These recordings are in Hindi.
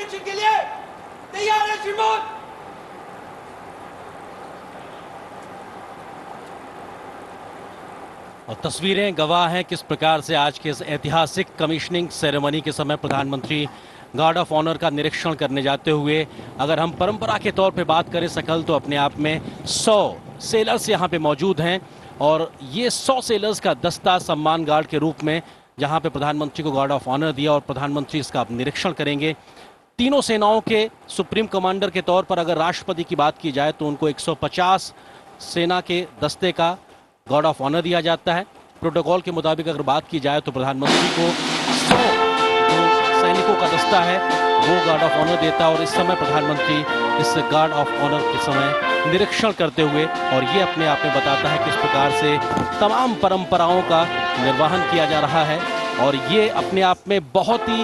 इंस्पेक्शन के लिए तैयार है श्रीमान। और तस्वीरें गवाह हैं किस प्रकार से आज के इस ऐतिहासिक कमिश्निंग सेरेमनी के समय प्रधानमंत्री गार्ड ऑफ ऑनर का निरीक्षण करने जाते हुए, अगर हम परंपरा के तौर पे बात करें सकल, तो अपने आप में 100 सेलर्स यहाँ पे मौजूद हैं और ये 100 सेलर्स का दस्ता सम्मान गार्ड के रूप में जहाँ पे प्रधानमंत्री को गार्ड ऑफ ऑनर दिया और प्रधानमंत्री इसका निरीक्षण करेंगे। तीनों सेनाओं के सुप्रीम कमांडर के तौर पर अगर राष्ट्रपति की बात की जाए तो उनको 150 सेना के दस्ते का गार्ड ऑफ ऑनर दिया जाता है। प्रोटोकॉल के मुताबिक अगर बात की जाए तो प्रधानमंत्री को 100 जो सैनिकों का दस्ता है वो गार्ड ऑफ ऑनर देता है और इस समय प्रधानमंत्री इस गार्ड ऑफ ऑनर के समय निरीक्षण करते हुए, और ये अपने आप में बताता है किस प्रकार से तमाम परंपराओं का निर्वहन किया जा रहा है। और ये अपने आप में बहुत ही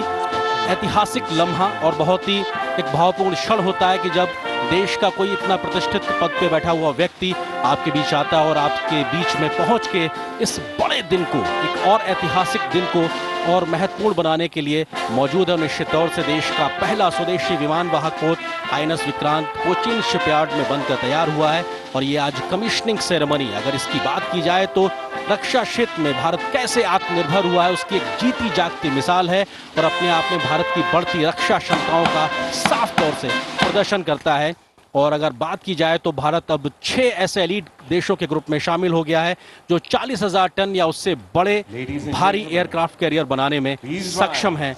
ऐतिहासिक लम्हा और बहुत ही एक भावपूर्ण क्षण होता है कि जब देश का कोई इतना प्रतिष्ठित पद पे बैठा हुआ व्यक्ति आपके बीच आता है और आपके बीच में पहुंच के इस बड़े दिन को, एक और ऐतिहासिक दिन को और महत्वपूर्ण बनाने के लिए मौजूद है। निश्चित तौर से देश का पहला स्वदेशी विमान वाहक पोत INS विक्रांत कोचीन शिपयार्ड में बनकर तैयार हुआ है और ये आज कमिश्निंग सेरेमनी, अगर इसकी बात की जाए तो रक्षा क्षेत्र में भारत कैसे आत्मनिर्भर हुआ है उसकी एक जीती जागती मिसाल है और अपने आप में भारत की बढ़ती रक्षा क्षमताओं का साफ तौर से प्रदर्शन करता है। और अगर बात की जाए तो भारत अब 6 ऐसे एलीट देशों के ग्रुप में शामिल हो गया है जो 40,000 टन या उससे बड़े भारी एयरक्राफ्ट कैरियर बनाने में सक्षम है।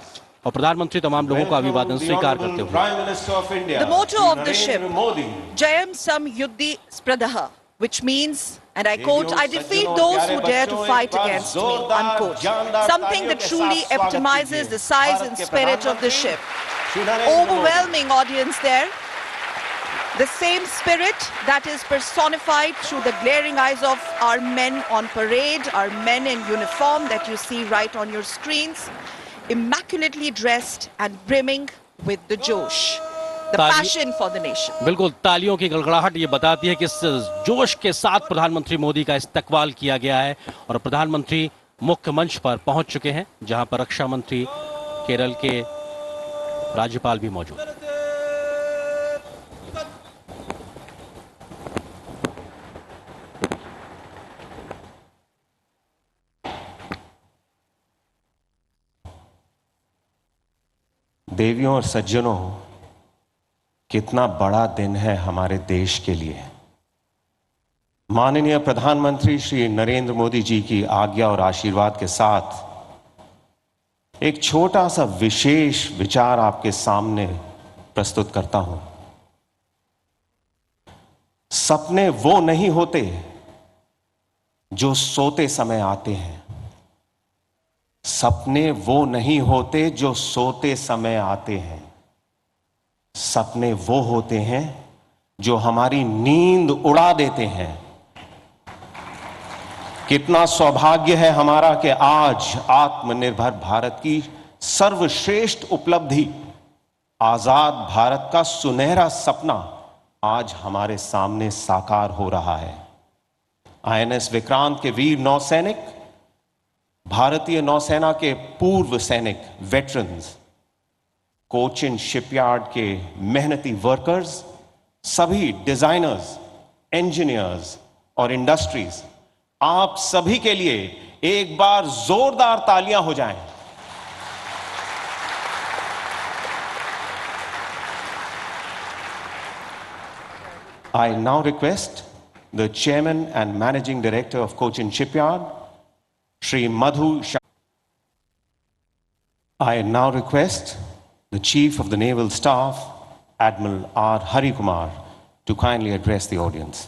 और प्रधानमंत्री तमाम लोगों का अभिवादन स्वीकार करते हुए The motto of the ship, Jayam Sam Yuddhi Spradaha, which means, and I quote, I defeat those who dare to fight against me, unquote. Something that truly epitomizes the size and spirit of the ship. Overwhelming audience there. The same spirit that is personified through the glaring eyes of our men on parade, our men in uniform that you see right on your screens, immaculately dressed and brimming with the josh, the passion for the nation. बिल्कुल, तालियों की गड़गड़ाहट ये बताती है कि इस जोश के साथ प्रधानमंत्री मोदी का इस्तकबाल किया गया है और प्रधानमंत्री मुख्य मंच पर पहुंच चुके हैं जहां पर रक्षा मंत्री केरल के राज्यपाल भी मौजूद हैं। देवियों और सज्जनों, कितना बड़ा दिन है हमारे देश के लिए। माननीय प्रधानमंत्री श्री नरेंद्र मोदी जी की आज्ञा और आशीर्वाद के साथ एक छोटा सा विशेष विचार आपके सामने प्रस्तुत करता हूं। सपने वो नहीं होते जो सोते समय आते हैं। सपने वो नहीं होते जो सोते समय आते हैं। सपने वो होते हैं जो हमारी नींद उड़ा देते हैं। कितना सौभाग्य है हमारा कि आज आत्मनिर्भर भारत की सर्वश्रेष्ठ उपलब्धि, आजाद भारत का सुनहरा सपना आज हमारे सामने साकार हो रहा है। INS विक्रांत के वीर नौसैनिक, भारतीय नौसेना के पूर्व सैनिक वेटरन्स, कोचिन शिपयार्ड के मेहनती वर्कर्स, सभी डिजाइनर्स, इंजीनियर्स और इंडस्ट्रीज, आप सभी के लिए एक बार जोरदार तालियां हो जाएं। I now request the Chairman and Managing Director of Cochin Shipyard, Shri Madhu Shah. I now request the Chief of the Naval Staff, Admiral R. Hari Kumar, to kindly address the audience.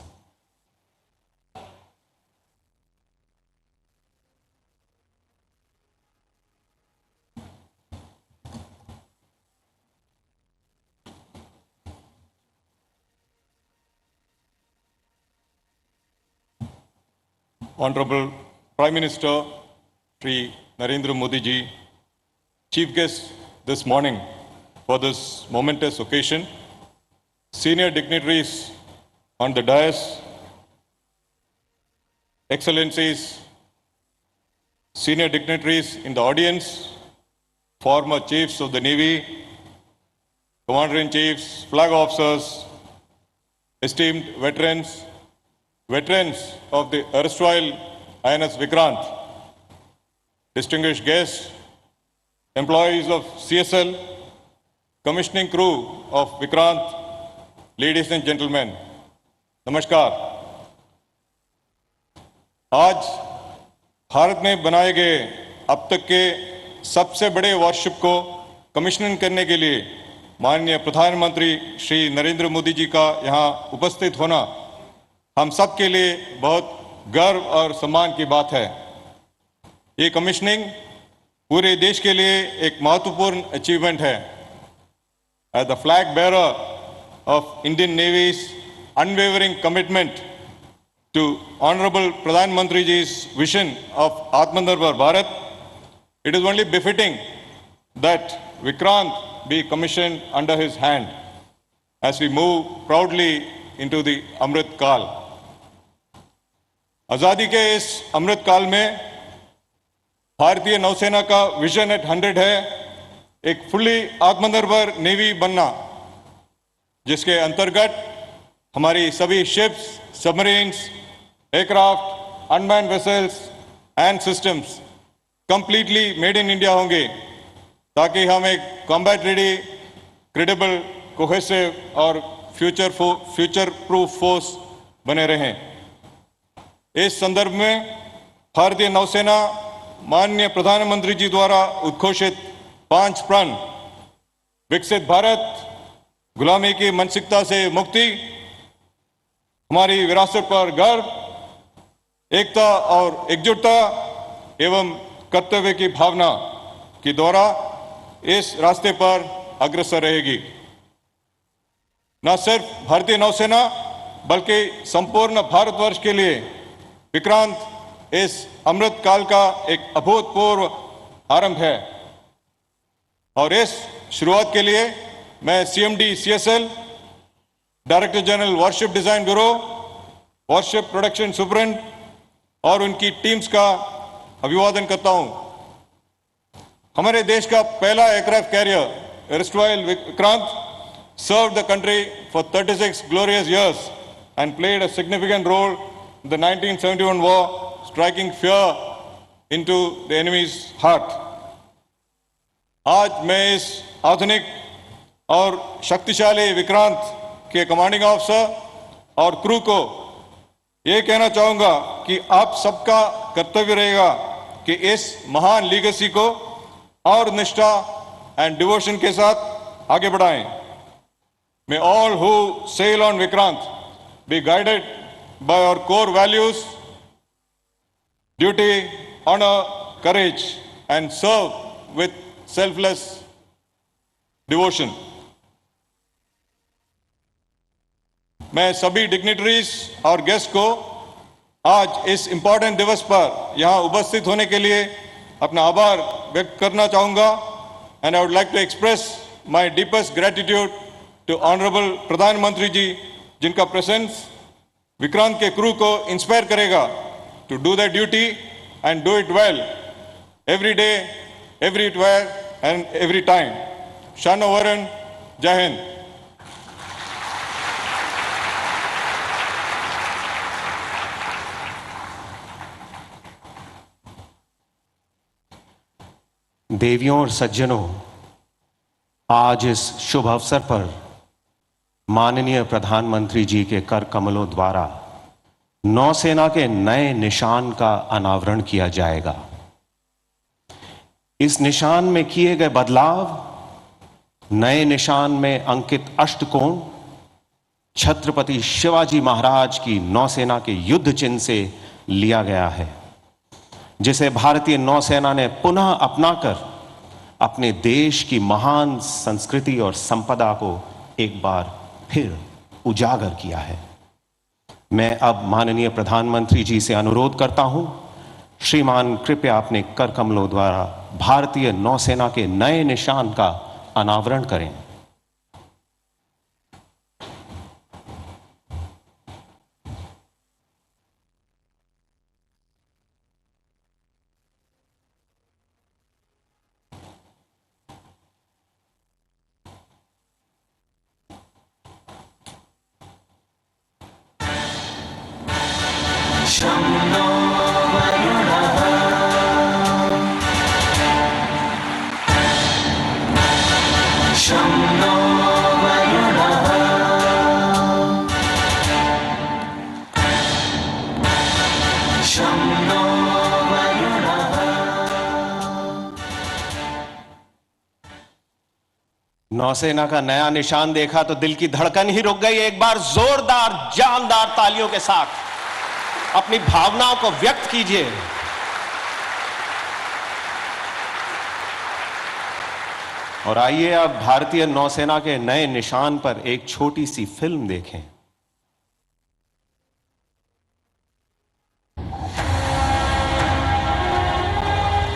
Honorable Prime Minister Shri Narendra Modi ji, Chief Guest this morning for this momentous occasion, senior dignitaries on the dais, Excellencies, senior dignitaries in the audience, former chiefs of the Navy, Commander-in-Chiefs, flag officers, esteemed veterans, veterans of the erstwhile INS Vikrant, distinguished guests, employees of CSL, commissioning crew of Vikrant, ladies and gentlemen, नमस्कार। आज भारत में बनाए गए अब तक के सबसे बड़े वॉरशिप को कमिश्निंग करने के लिए माननीय प्रधानमंत्री श्री नरेंद्र मोदी जी का यहाँ उपस्थित होना हम सब के लिए बहुत गर्व और सम्मान की बात है। ये कमिश्निंग पूरे देश के लिए एक महत्वपूर्ण अचीवमेंट है। As the flag bearer of Indian Navy's unwavering commitment to Honorable Pradhan Mantri ji's vision of Atmanirbhar Bharat, it is only befitting that Vikrant be commissioned under his hand as we move proudly into the Amrit Kaal. आजादी के इस अमृत काल में भारतीय नौसेना का विजन एट 100 है एक फुल्ली आत्मनिर्भर नेवी बनना, जिसके अंतर्गत हमारी सभी ships, submarines, aircraft, unmanned vessels and systems completely made in India होंगे, ताकि हम एक कॉम्बैट रेडी, क्रेडिबल, कोहेसिव और फ्यूचर प्रूफ फोर्स बने रहें। इस संदर्भ में भारतीय नौसेना माननीय प्रधानमंत्री जी द्वारा उद्घोषित 5 प्रण विकसित भारत, गुलामी की मानसिकता से मुक्ति, हमारी विरासत पर गर्व, एकता और एकजुटता एवं कर्तव्य की भावना के द्वारा इस रास्ते पर अग्रसर रहेगी। न सिर्फ भारतीय नौसेना बल्कि संपूर्ण भारतवर्ष के लिए विक्रांत इस अमृत काल का एक अभूतपूर्व आरंभ है और इस शुरुआत के लिए मैं CMD CSL, director general warship design bureau, warship production superintendent और उनकी टीम्स का अभिवादन करता हूं। हमारे देश का पहला aircraft carrier erstwhile Vikrant served the country for 36 glorious years and played a significant role in the 1971 war, striking fear into the enemy's heart. आज मैं इस आधुनिक और शक्तिशाली विक्रांत के कमांडिंग ऑफिसर और क्रू को ये कहना चाहूंगा कि आप सबका कर्तव्य रहेगा कि इस महान लीगेसी को और निष्ठा एंड डिवोशन के साथ आगे बढ़ाएं। May all who sail on Vikrant be guided by our core values, duty, honor, courage, and serve with selfless devotion. मैं सभी डिग्निटरीज और गेस्ट को आज इस इंपॉर्टेंट दिवस पर यहाँ उपस्थित होने के लिए अपना आभार व्यक्त करना चाहूँगा and I would like to express my deepest gratitude to Honorable प्रधानमंत्री जी, जिनका प्रेजेंस विक्रांत के क्रू को इंस्पायर करेगा to do their duty and do it well every day, everywhere and every time. शानो वरन, जय हिंद। देवियों और सज्जनों, आज इस शुभ अवसर पर माननीय प्रधानमंत्री जी के कर कमलों द्वारा नौसेना के नए निशान का अनावरण किया जाएगा। इस निशान में किए गए बदलाव, नए निशान में अंकित अष्टकोण छत्रपति शिवाजी महाराज की नौसेना के युद्ध चिन्ह से लिया गया है, जिसे भारतीय नौसेना ने पुनः अपनाकर अपने देश की महान संस्कृति और संपदा को एक बार फिर उजागर किया है। मैं अब माननीय प्रधानमंत्री जी से अनुरोध करता हूं, श्रीमान कृपया अपने कर कमलों द्वारा भारतीय नौसेना के नए निशान का अनावरण करें। नौसेना का नया निशान देखा तो दिल की धड़कन ही रुक गई। एक बार जोरदार जानदार तालियों के साथ अपनी भावनाओं को व्यक्त कीजिए। और आइए अब भारतीय नौसेना के नए निशान पर एक छोटी सी फिल्म देखें।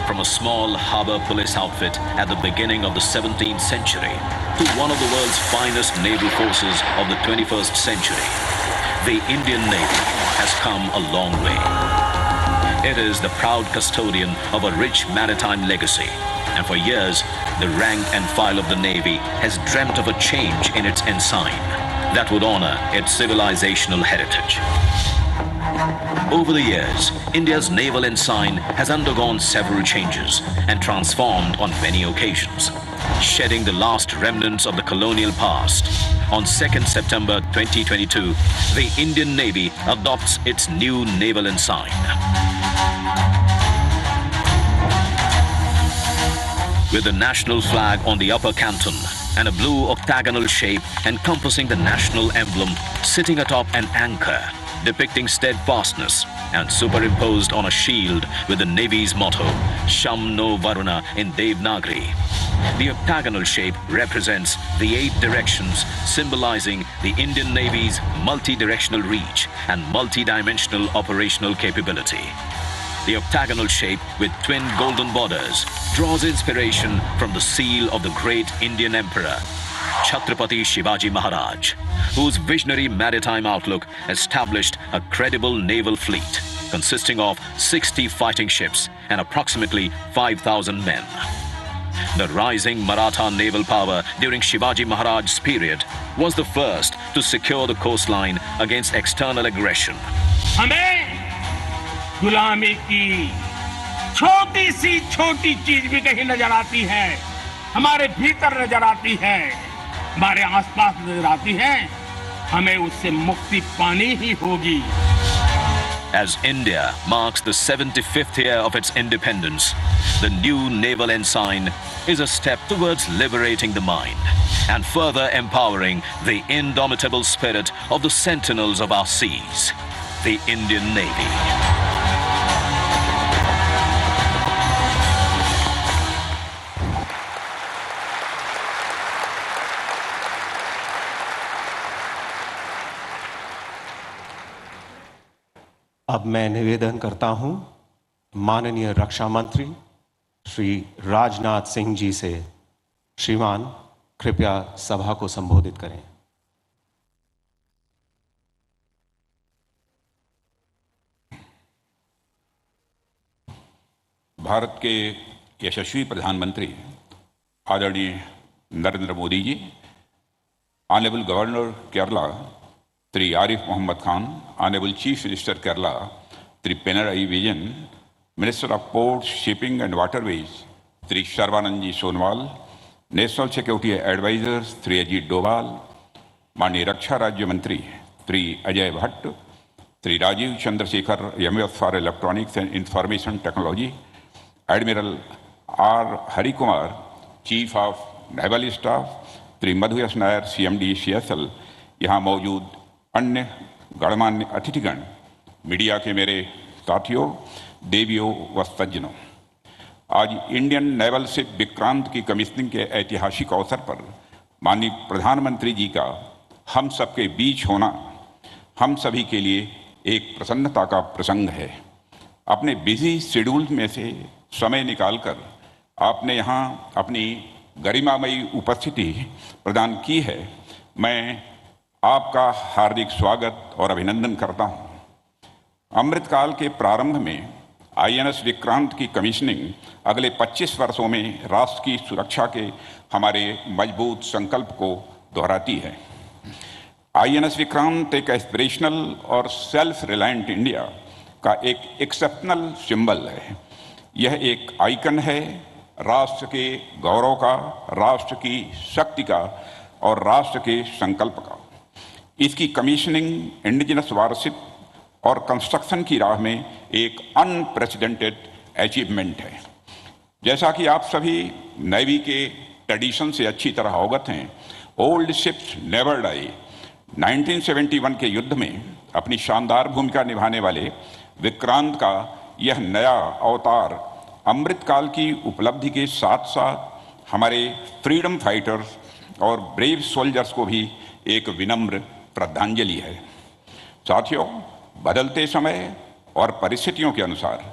From a small harbor police outfit at the beginning of the 17th century to one of the world's finest naval forces of the 21st century, the Indian Navy has come a long way. It is the proud custodian of a rich maritime legacy, and for years, the rank and file of the Navy has dreamt of a change in its ensign that would honor its civilizational heritage. Over the years, India's naval ensign has undergone several changes and transformed on many occasions, shedding the last remnants of the colonial past. On 2nd September 2022, the Indian Navy adopts its new naval ensign. With the national flag on the upper canton and a blue octagonal shape encompassing the national emblem sitting atop an anchor, depicting steadfastness, and superimposed on a shield with the Navy's motto, Sham No Varuna in Devanagari. The octagonal shape represents the 8 directions, symbolizing the Indian Navy's multi-directional reach and multi-dimensional operational capability. The octagonal shape with twin golden borders draws inspiration from the seal of the great Indian Emperor, Chhatrapati Shivaji Maharaj, whose visionary maritime outlook established a credible naval fleet consisting of 60 fighting ships and approximately 5,000 men. The rising Maratha naval power during Shivaji Maharaj's period was the first to secure the coastline against external aggression. हमें गुलामी की छोटी सी छोटी चीज भी कहीं नजर आती है, हमारे भीतर नजर आती है, हमारे आसपास नजर आती है, हमें उससे मुक्ति पानी ही होगी. As India marks the 75th year of its independence, the new naval ensign is a step towards liberating the mind and further empowering the indomitable spirit of the sentinels of our seas, the Indian Navy. अब मैं निवेदन करता हूं माननीय रक्षा मंत्री श्री राजनाथ सिंह जी से, श्रीमान कृपया सभा को संबोधित करें. भारत के यशस्वी प्रधानमंत्री आदरणीय Narendra Modi ji, honourable governor Kerala Shri Arif Mohammad Khan, honourable chief minister Kerala Shri Pinarayi Vijayan, minister of ports, shipping and waterways Shri Sarbananda ji Sonowal, national security adviser Shri Ajit Doval, माननीय रक्षा राज्य मंत्री Shri Ajay Bhatt, Shri Rajeev Chandrasekhar, MS for electronics and information technology, admiral R Harikumar, chief of naval staff Shri Madhu S Nair, CMD CSL, यहाँ मौजूद अन्य गणमान्य अतिथिगण, मीडिया के मेरे साथियों, देवियों व सज्जनों, आज इंडियन नेवल शिप विक्रांत की कमीशनिंग के ऐतिहासिक अवसर पर माननीय प्रधानमंत्री जी का हम सबके बीच होना हम सभी के लिए एक प्रसन्नता का प्रसंग है. अपने बिजी शेड्यूल में से समय निकालकर आपने यहाँ अपनी गरिमामयी उपस्थिति प्रदान की है. मैं आपका हार्दिक स्वागत और अभिनंदन करता हूँ. अमृतकाल के प्रारंभ में INS विक्रांत की कमीशनिंग अगले 25 वर्षों में राष्ट्र की सुरक्षा के हमारे मजबूत संकल्प को दोहराती है. INS विक्रांत एक एस्पिरेशनल और सेल्फ रिलायंट इंडिया का एक एक्सेप्शनल सिंबल है। यह एक आइकन है राष्ट्र के गौरव का, राष्ट्र की शक्ति का और राष्ट्र के संकल्प का। इसकी कमीशनिंग इंडिजिनस वारशिप और कंस्ट्रक्शन की राह में एक अनप्रेसिडेंटेड अचीवमेंट है। जैसा कि आप सभी नेवी के ट्रेडिशन से अच्छी तरह अवगत हैं, ओल्ड शिप्स नेवर डाई। 1971 के युद्ध में अपनी शानदार भूमिका निभाने वाले विक्रांत का यह नया अवतार अमृतकाल की उपलब्धि के साथ साथ हमारे फ्रीडम फाइटर्स और ब्रेव सोल्जर्स को भी एक विनम्र श्रद्धांजलि है। साथियों, बदलते समय और परिस्थितियों के अनुसार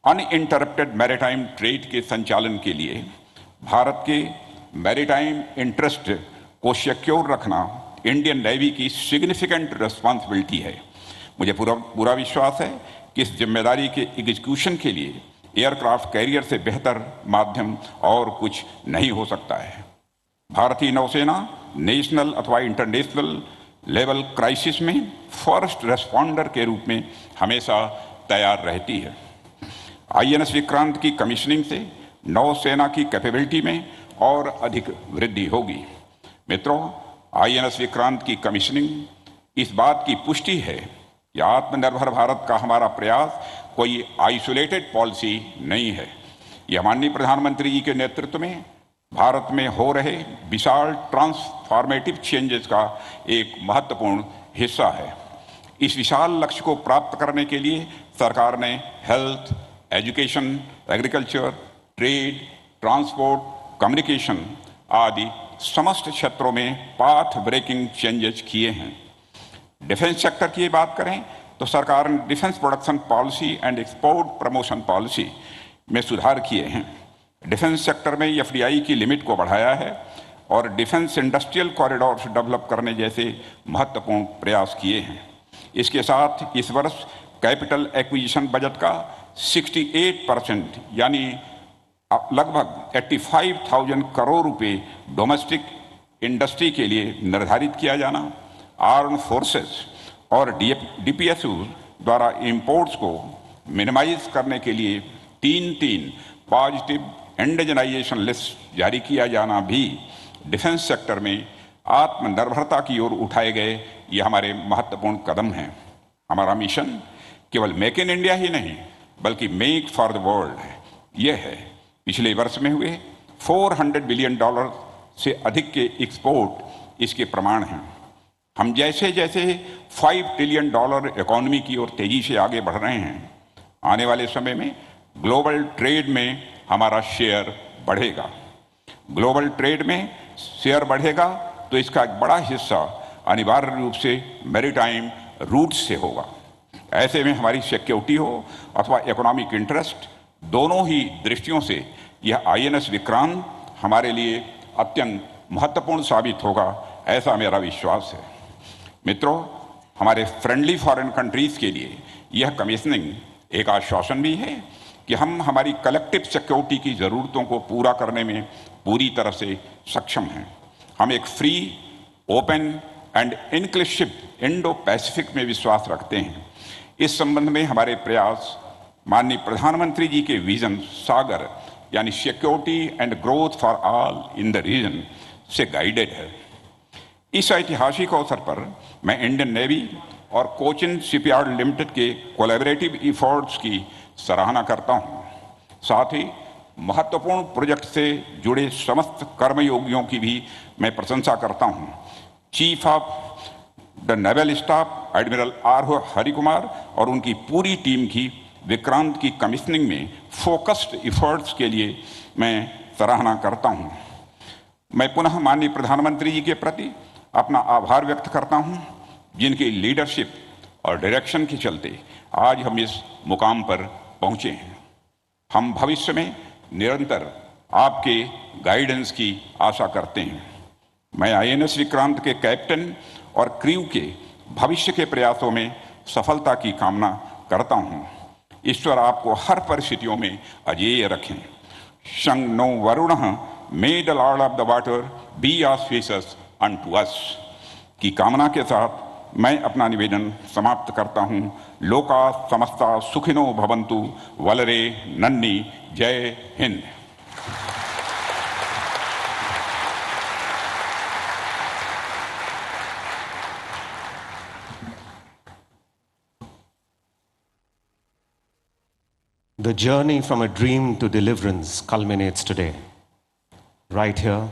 अनइंटरप्टेड मैरीटाइम ट्रेड के संचालन के लिए भारत के मैरीटाइम इंटरेस्ट को सिक्योर रखना इंडियन नेवी की सिग्निफिकेंट रिस्पॉन्सिबिलिटी है। मुझे पूरा विश्वास है कि इस जिम्मेदारी के एग्जीक्यूशन के लिए एयरक्राफ्ट कैरियर से बेहतर माध्यम और कुछ नहीं हो सकता है। भारतीय नौसेना नेशनल अथवा इंटरनेशनल लेवल क्राइसिस में फर्स्ट रेस्पॉन्डर के रूप में हमेशा तैयार रहती है। आईएनएस विक्रांत की कमीशनिंग से नौसेना की कैपेबिलिटी में और अधिक वृद्धि होगी। मित्रों, आईएनएस विक्रांत की कमीशनिंग इस बात की पुष्टि है कि आत्मनिर्भर भारत का हमारा प्रयास कोई आइसोलेटेड पॉलिसी नहीं है। यह माननीय प्रधानमंत्री जी के नेतृत्व में भारत में हो रहे विशाल ट्रांसफॉर्मेटिव चेंजेस का एक महत्वपूर्ण हिस्सा है। इस विशाल लक्ष्य को प्राप्त करने के लिए सरकार ने health, education, agriculture, trade, transport, communication आदि समस्त क्षेत्रों में पाथ ब्रेकिंग चेंजेस किए हैं। डिफेंस सेक्टर की बात करें तो सरकार ने defence production policy and export promotion policy में सुधार किए हैं। डिफेंस सेक्टर में एफडीआई की लिमिट को बढ़ाया है और डिफेंस इंडस्ट्रियल कॉरिडोर डेवलप करने जैसे महत्वपूर्ण प्रयास किए हैं। इसके साथ इस वर्ष कैपिटल एक्विजिशन बजट का 68% यानी लगभग 85,000 करोड़ रुपए डोमेस्टिक इंडस्ट्री के लिए निर्धारित किया जाना, आर्म फोर्सेस और डीपीएसयू द्वारा इंपोर्ट्स को मिनिमाइज करने के लिए 3 पॉजिटिव इंडिजनाइजेशन लिस्ट जारी किया जाना भी डिफेंस सेक्टर में आत्मनिर्भरता की ओर उठाए गए ये हमारे महत्वपूर्ण कदम हैं। हमारा मिशन केवल मेक इन इंडिया ही नहीं बल्कि मेक फॉर द वर्ल्ड है। यह है पिछले वर्ष में हुए $400 बिलियन से अधिक के एक्सपोर्ट इसके प्रमाण हैं। हम जैसे जैसे $5 ट्रिलियन इकोनॉमी की ओर तेजी से आगे बढ़ रहे हैं, आने वाले समय में ग्लोबल ट्रेड में हमारा शेयर बढ़ेगा। ग्लोबल ट्रेड में शेयर बढ़ेगा तो इसका एक बड़ा हिस्सा अनिवार्य रूप से मैरीटाइम रूट से होगा। ऐसे में हमारी सिक्योरिटी हो अथवा इकोनॉमिक इंटरेस्ट, दोनों ही दृष्टियों से यह आईएनएस विक्रांत हमारे लिए अत्यंत महत्वपूर्ण साबित होगा, ऐसा मेरा विश्वास है। मित्रों, हमारे फ्रेंडली फॉरेन कंट्रीज के लिए यह कमीशनिंग एक आश्वासन भी है कि हम हमारी कलेक्टिव सिक्योरिटी की ज़रूरतों को पूरा करने में पूरी तरह से सक्षम हैं। हम एक free, open and inclusive Indo Pacific में विश्वास रखते हैं। इस संबंध में हमारे प्रयास माननीय प्रधानमंत्री जी के विजन सागर यानी security and growth for all in the region से गाइडेड है। इस ऐतिहासिक अवसर पर मैं इंडियन नेवी और कोचिन शिपयार्ड लिमिटेड के कोलैबोरेटिव एफर्ट्स की सराहना करता हूं। साथ ही महत्वपूर्ण प्रोजेक्ट से जुड़े समस्त कर्मयोगियों की भी मैं प्रशंसा करता हूं। Chief of the naval staff admiral R Harikumar और उनकी पूरी टीम की विक्रांत की कमीशनिंग में फोकस्ड एफर्ट्स के लिए मैं सराहना करता हूं। मैं पुनः माननीय प्रधानमंत्री जी के प्रति अपना आभार व्यक्त करता हूं, जिनकी लीडरशिप और डायरेक्शन के चलते आज हम इस मुकाम पर पहुंचे हैं। हम भविष्य में निरंतर आपके गाइडेंस की आशा करते हैं। मैं आईएनएस विक्रांत के कैप्टन और क्रू के भविष्य के प्रयासों में सफलता की कामना करता हूं। ईश्वर आपको हर परिस्थितियों में अजेय रखें। शं नो वरुणः मे the lord of the water be auspicious unto us की कामना के साथ मैं अपना निवेदन समाप्त करता हूं। लोका समस्ता सुखिनो भवन्तु। वलरे नन्नी। जय Hind. The journey from a dream to deliverance culminates today, right here,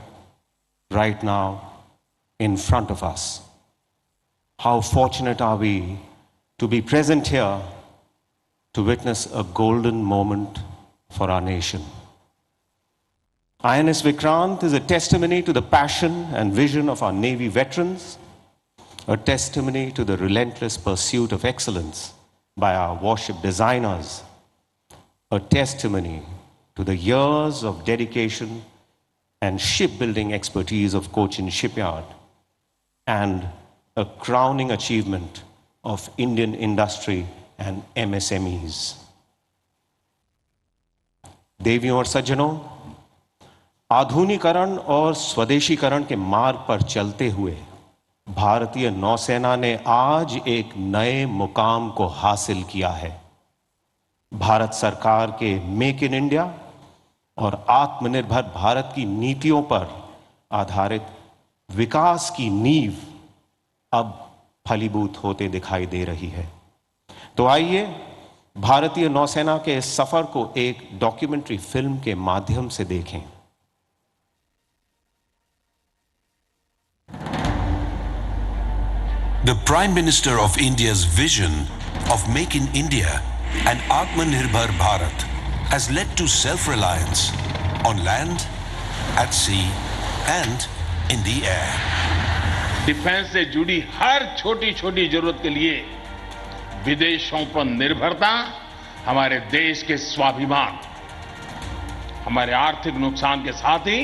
right now, in front of us. How fortunate are we to be present here to witness a golden moment for our nation. INS Vikrant is a testimony to the passion and vision of our Navy veterans, a testimony to the relentless pursuit of excellence by our warship designers, a testimony to the years of dedication and shipbuilding expertise of Cochin Shipyard, and a crowning achievement of Indian industry and MSMEs. देवियों और सज्जनों, आधुनिकीकरण और स्वदेशीकरण के मार्ग पर चलते हुए भारतीय नौसेना ने आज एक नए मुकाम को हासिल किया है। भारत सरकार के मेक इन इंडिया और आत्मनिर्भर भारत की नीतियों पर आधारित विकास की नींव अब फलीभूत होते दिखाई दे रही है। तो आइए भारतीय नौसेना के इस सफर को एक डॉक्यूमेंट्री फिल्म के माध्यम से देखें। The Prime Minister of India's vision of Make in India and Atmanirbhar Bharat has led to self-reliance on land, at sea and in the air. Defence से जुड़ी हर छोटी छोटी जरूरत के लिए विदेशों पर निर्भरता हमारे देश के स्वाभिमान, हमारे आर्थिक नुकसान के साथ ही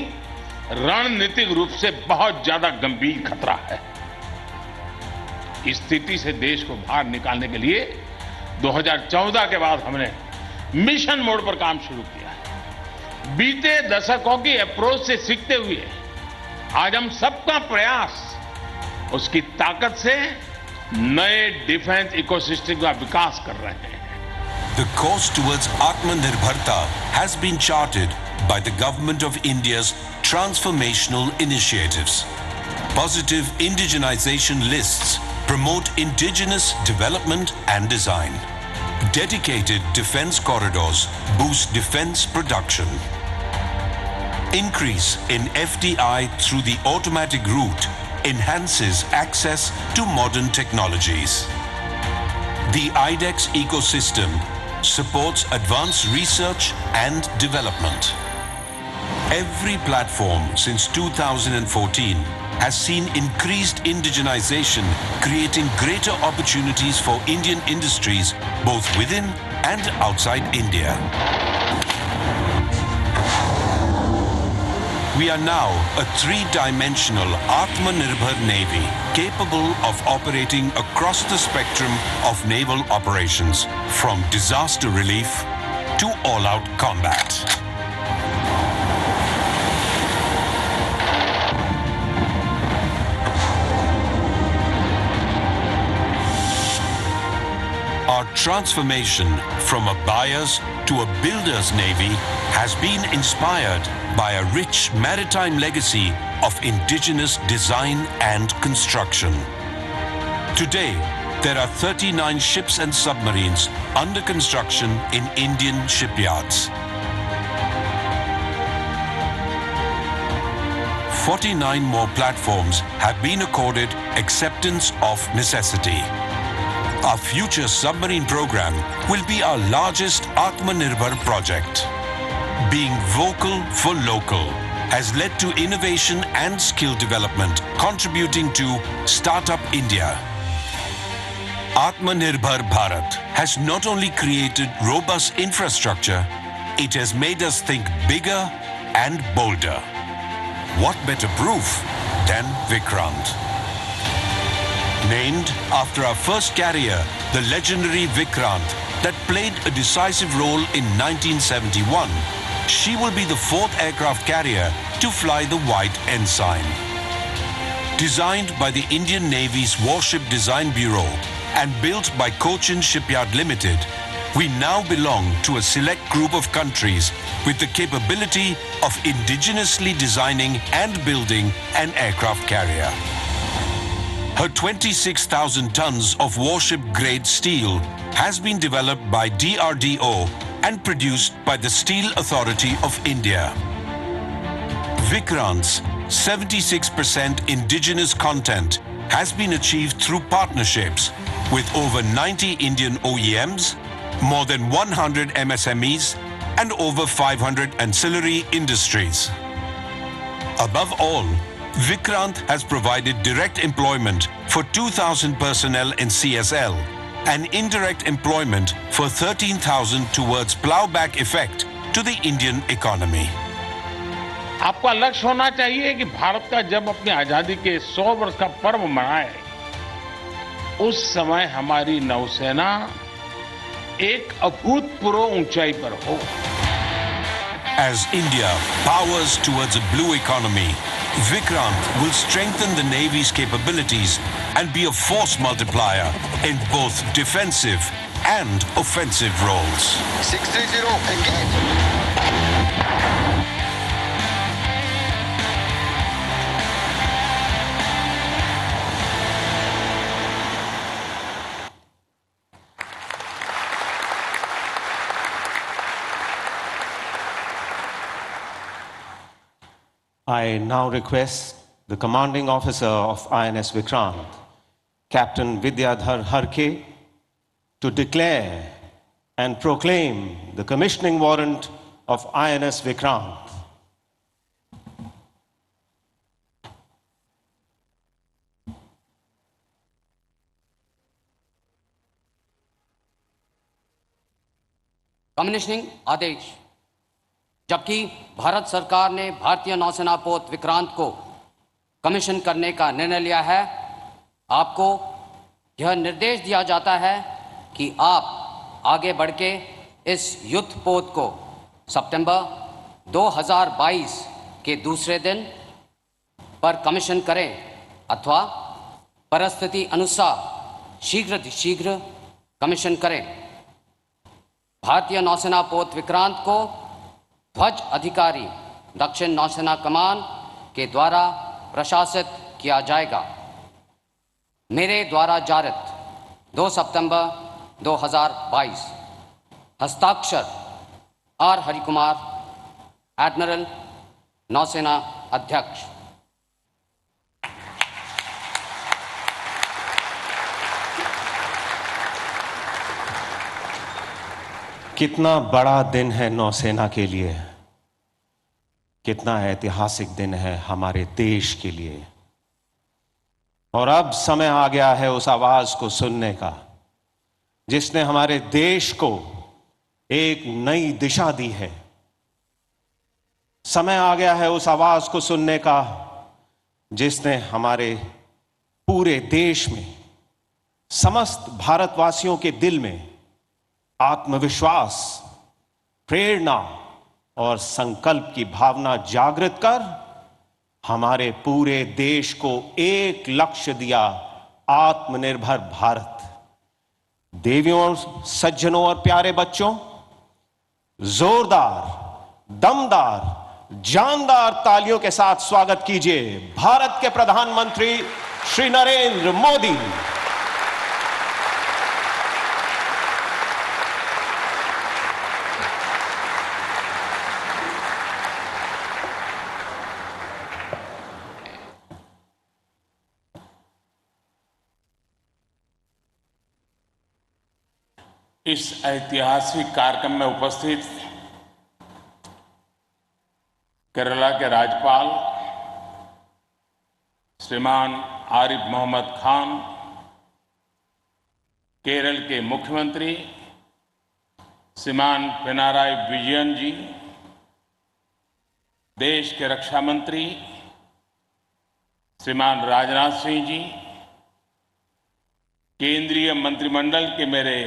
रणनीतिक रूप से बहुत ज्यादा गंभीर खतरा है। इस स्थिति से देश को बाहर निकालने के लिए 2014 के बाद हमने मिशन मोड पर काम शुरू किया है। बीते दशकों की अप्रोच से सीखते हुए आज हम सबका प्रयास उसकी ताकत से नए डिफेंस इकोसिस्टम का विकास कर रहे हैं। The course towards Atmanirbharta has been charted by the Government of India's transformational initiatives. Positive indigenization lists promote indigenous development and design. Dedicated defense corridors boost defense production. Increase in FDI through the automatic route enhances access to modern technologies. The IDEX ecosystem supports advanced research and development. Every platform since 2014 has seen increased indigenization, creating greater opportunities for Indian industries both within and outside India. We are now a three-dimensional Atmanirbhar Navy capable of operating across the spectrum of naval operations, from disaster relief to all-out combat. Our transformation from a buyer's to a builder's navy has been inspired by a rich maritime legacy of indigenous design and construction. Today, there are 39 ships and submarines under construction in Indian shipyards. 49 more platforms have been accorded acceptance of necessity. Our future submarine program will be our largest Atmanirbhar project. Being vocal for local has led to innovation and skill development, contributing to Startup India. Atmanirbhar Bharat has not only created robust infrastructure, it has made us think bigger and bolder. What better proof than Vikrant? Named after our first carrier, the legendary Vikrant, that played a decisive role in 1971, she will be the fourth aircraft carrier to fly the white ensign. Designed by the Indian Navy's Warship Design Bureau and built by Cochin Shipyard Limited, we now belong to a select group of countries with the capability of indigenously designing and building an aircraft carrier. Her 26,000 tons of warship-grade steel has been developed by DRDO and produced by the Steel Authority of India. Vikrant's 76% indigenous content has been achieved through partnerships with over 90 Indian OEMs, more than 100 MSMEs, and over 500 ancillary industries. Above all, Vikrant has provided direct employment for 2,000 personnel in CSL and indirect employment for 13,000 towards plowback effect to the Indian economy. आपका लक्ष्य होना चाहिए कि भारत का जब अपनी आजादी के 100 वर्ष का पर्व मनाए, उस समय हमारी नौसेना एक अभूतपूर्व ऊंचाई पर हो. As India powers towards a blue economy, Vikrant will strengthen the Navy's capabilities and be a force multiplier in both defensive and offensive roles. 630, engage. I now request the commanding officer of INS Vikrant, Captain Vidyadhar Harke, to declare and proclaim the commissioning warrant of INS Vikrant. Commissioning आदेश. जबकि भारत सरकार ने भारतीय नौसेना पोत विक्रांत को कमीशन करने का निर्णय लिया है, आपको यह निर्देश दिया जाता है कि आप आगे बढ़ के इस युद्ध पोत को सितंबर 2022 के दूसरे दिन पर कमीशन करें अथवा परिस्थिति अनुसार शीघ्र कमीशन करें. भारतीय नौसेना पोत विक्रांत को ध्वज अधिकारी दक्षिण नौसेना कमान के द्वारा प्रशासित किया जाएगा. मेरे द्वारा जारित 2 सितंबर 2022. हस्ताक्षर आर हरिकुमार, एडमिरल, नौसेना अध्यक्ष. कितना बड़ा दिन है नौसेना के लिए, कितना ऐतिहासिक दिन है हमारे देश के लिए. और अब समय आ गया है उस आवाज को सुनने का जिसने हमारे देश को एक नई दिशा दी है. समय आ गया है उस आवाज को सुनने का जिसने हमारे पूरे देश में, समस्त भारतवासियों के दिल में आत्मविश्वास, प्रेरणा और संकल्प की भावना जागृत कर हमारे पूरे देश को एक लक्ष्य दिया, आत्मनिर्भर भारत. देवियों, सज्जनों और प्यारे बच्चों, जोरदार, दमदार, जानदार तालियों के साथ स्वागत कीजिए भारत के प्रधानमंत्री श्री नरेंद्र मोदी. इस ऐतिहासिक कार्यक्रम में उपस्थित केरला के राज्यपाल श्रीमान आरिफ मोहम्मद खान, केरल के मुख्यमंत्री श्रीमान पिनाराई विजयन जी, देश के रक्षा मंत्री श्रीमान राजनाथ सिंह जी, केंद्रीय मंत्रिमंडल के मेरे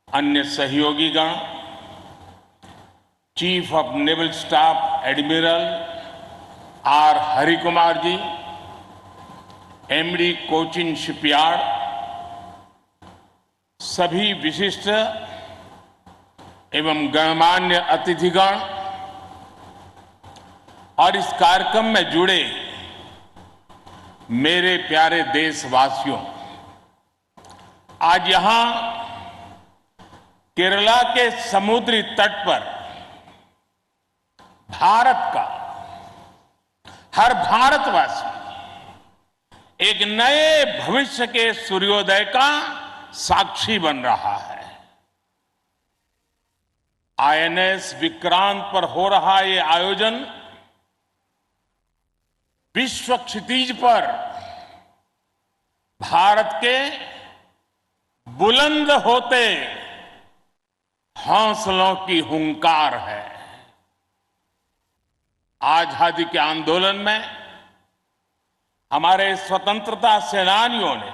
अन्य सहयोगीगण, chief of naval staff admiral R Harikumar ji, MD Cochin shipyard, सभी विशिष्ट एवं गणमान्य अतिथिगण और इस कार्यक्रम में जुड़े मेरे प्यारे देशवासियों, आज यहां केरला के समुद्री तट पर भारत का हर भारतवासी एक नए भविष्य के सूर्योदय का साक्षी बन रहा है। आईएनएस विक्रांत पर हो रहा ये आयोजन विश्व क्षितिज पर भारत के बुलंद होते हौसलों की हुंकार है। आजादी के आंदोलन में हमारे स्वतंत्रता सेनानियों ने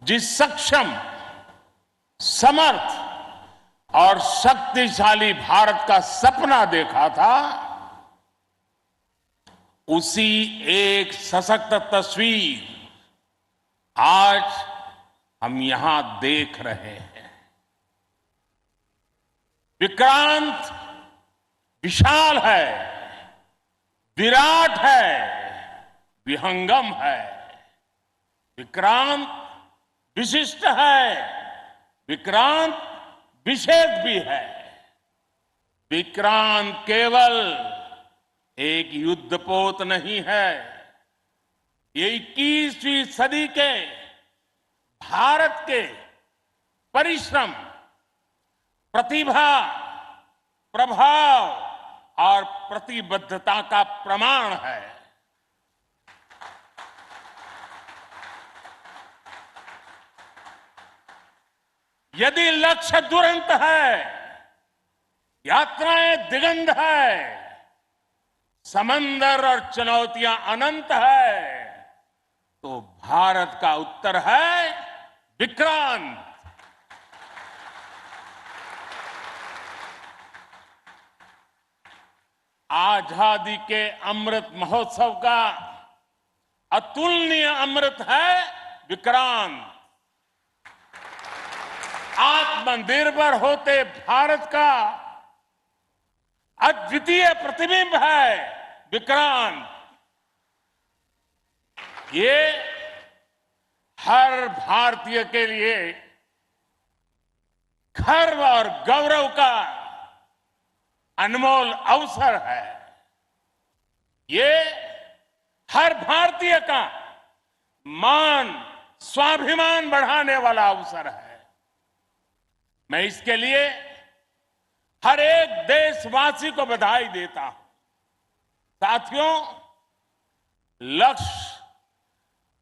जिस सक्षम, समर्थ और शक्तिशाली भारत का सपना देखा था, उसी एक सशक्त तस्वीर आज हम यहां देख रहे हैं। विक्रांत विशाल है, विराट है, विहंगम है। विक्रांत विशिष्ट है, विक्रांत विशेष भी है। विक्रांत केवल एक युद्धपोत नहीं है, ये 21वीं सदी के भारत के परिश्रम, प्रतिभा, प्रभाव और प्रतिबद्धता का प्रमाण है। यदि लक्ष्य दुरंत है, यात्राएं दिगंत है, समंदर और चुनौतियां अनंत है, तो भारत का उत्तर है विक्रांत। आजादी के अमृत महोत्सव का अतुलनीय अमृत है विक्रांत। आत्मनिर्भर होते भारत का अद्वितीय प्रतिबिंब है विक्रांत। ये हर भारतीय के लिए गर्व और गौरव का अनमोल अवसर है। ये हर भारतीय का मान, स्वाभिमान बढ़ाने वाला अवसर है। मैं इसके लिए हर एक देशवासी को बधाई देता हूं। साथियों, लक्ष्य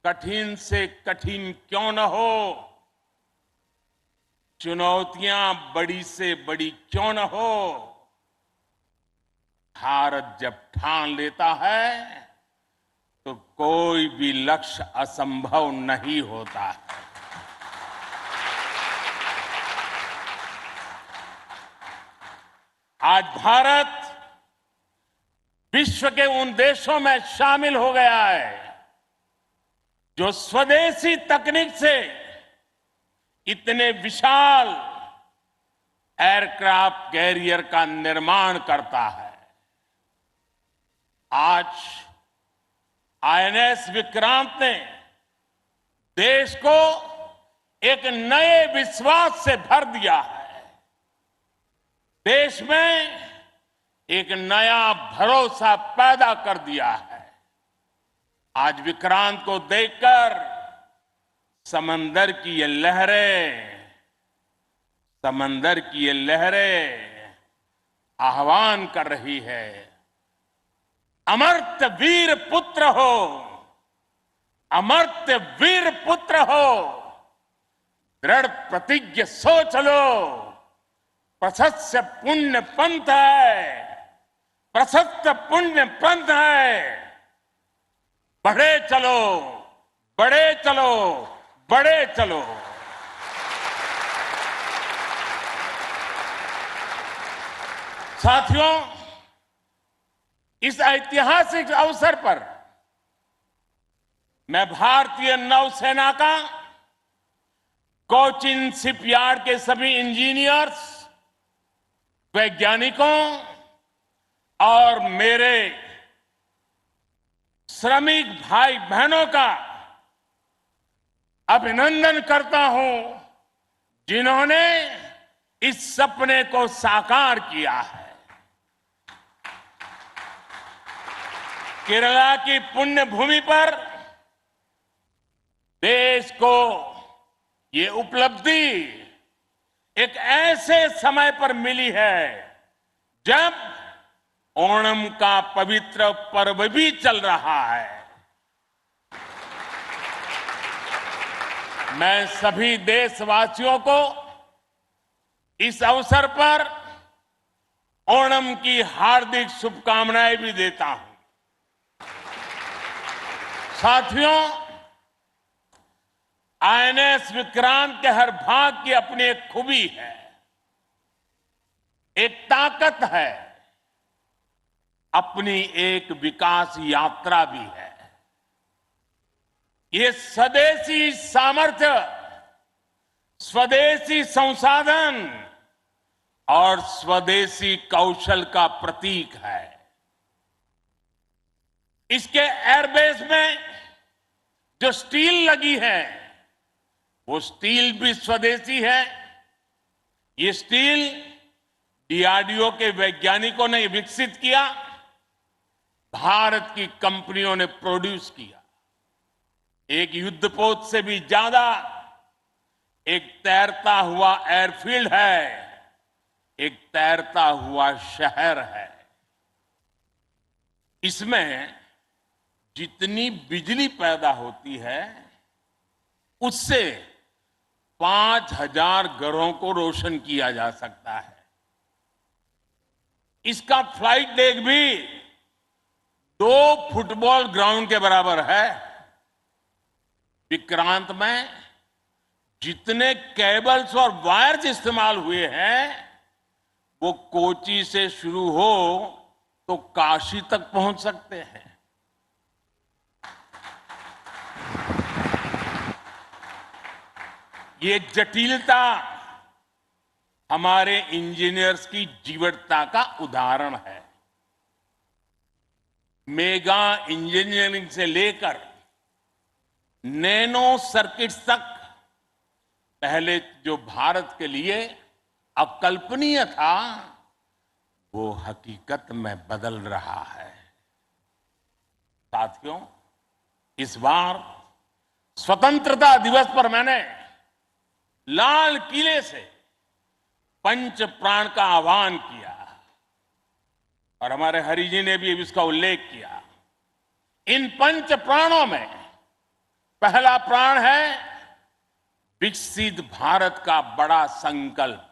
कठिन से कठिन क्यों न हो, चुनौतियां बड़ी से बड़ी क्यों न हो, भारत जब ठान लेता है तो कोई भी लक्ष्य असंभव नहीं होता है। आज भारत विश्व के उन देशों में शामिल हो गया है जो स्वदेशी तकनीक से इतने विशाल एयरक्राफ्ट कैरियर का निर्माण करता है। आज आईएनएस विक्रांत ने देश को एक नए विश्वास से भर दिया है। देश में एक नया भरोसा पैदा कर दिया है। आज विक्रांत को देखकर समंदर की ये लहरें आह्वान कर रही है, अमर्त्य वीर पुत्र हो, अमर्त्य वीर पुत्र हो, दृढ़ प्रतिज्ञ सोच लो, प्रशस्त पुण्य पंथ है, प्रशस्त पुण्य पंथ है। बढ़े चलो, बढ़े चलो, बढ़े चलो। साथियों, इस ऐतिहासिक अवसर पर मैं भारतीय नौसेना का कोचिन शिपयार्ड के सभी इंजीनियर्स, वैज्ञानिकों और मेरे श्रमिक भाई बहनों का अभिनंदन करता हूं, जिन्होंने इस सपने को साकार किया है। केरला की पुण्य भूमि पर देश को ये उपलब्धि एक ऐसे समय पर मिली है जब ओणम का पवित्र पर्व भी चल रहा है। मैं सभी देशवासियों को इस अवसर पर ओणम की हार्दिक शुभकामनाएं भी देता हूं। साथियों, आईएनएस विक्रांत के हर भाग की अपनी एक खूबी है, एक ताकत है, अपनी एक विकास यात्रा भी है। ये स्वदेशी सामर्थ्य, स्वदेशी संसाधन और स्वदेशी कौशल का प्रतीक है। इसके एयरबेस में जो स्टील लगी है, वो स्टील भी स्वदेशी है। ये स्टील डीआरडीओ के वैज्ञानिकों ने विकसित किया, भारत की कंपनियों ने प्रोड्यूस किया। एक युद्धपोत से भी ज्यादा एक तैरता हुआ एयरफील्ड है, एक तैरता हुआ शहर है। इसमें जितनी बिजली पैदा होती है, उससे 5000 घरों को रोशन किया जा सकता है। इसका फ्लाइट डेक भी 2 फुटबॉल ग्राउंड के बराबर है। विक्रांत में जितने केबल्स और वायर्स इस्तेमाल हुए हैं, वो कोची से शुरू हो तो काशी तक पहुंच सकते हैं। ये जटिलता हमारे इंजीनियर्स की जीवटता का उदाहरण है। मेगा इंजीनियरिंग से लेकर नैनो सर्किट्स तक पहले जो भारत के लिए अकल्पनीय था, वो हकीकत में बदल रहा है। साथियों, इस बार स्वतंत्रता दिवस पर मैंने लाल किले से पंच प्राण का आह्वान किया और हमारे हरि जी ने भी इसका उल्लेख किया। इन पंच प्राणों में पहला प्राण है विकसित भारत का बड़ा संकल्प,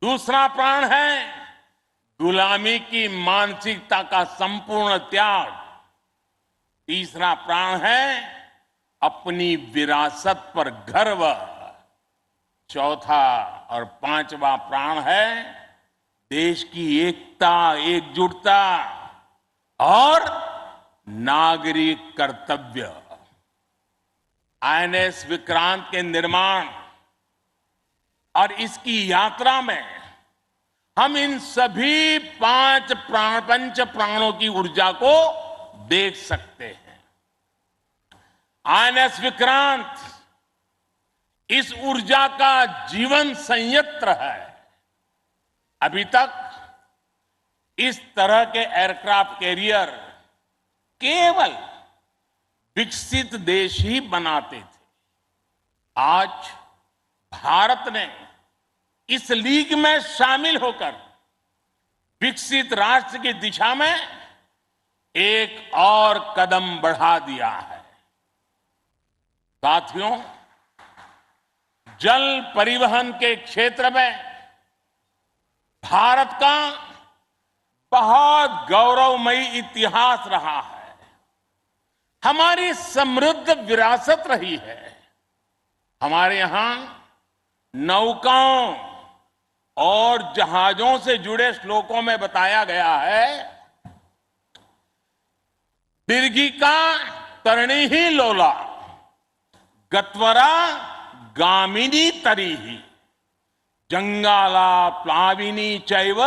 दूसरा प्राण है गुलामी की मानसिकता का संपूर्ण त्याग, तीसरा प्राण है अपनी विरासत पर गर्व, चौथा और पांचवा प्राण है देश की एकता, एकजुटता और नागरिक कर्तव्य। आईएनएस विक्रांत के निर्माण और इसकी यात्रा में हम इन सभी पंच प्राणों की ऊर्जा को देख सकते हैं। आईएनएस विक्रांत इस ऊर्जा का जीवन संयंत्र है। अभी तक इस तरह के एयरक्राफ्ट कैरियर केवल विकसित देश ही बनाते थे। आज भारत ने इस लीग में शामिल होकर विकसित राष्ट्र की दिशा में एक और कदम बढ़ा दिया है। साथियों, जल परिवहन के क्षेत्र में भारत का बहुत गौरवमयी इतिहास रहा है। हमारी समृद्ध विरासत रही है। हमारे यहां नौकाओं और जहाजों से जुड़े श्लोकों में बताया गया है, दीर्घिका तरणी ही लोला गत्वरा गामिनी तरीही जंगाला प्लाविनी चैव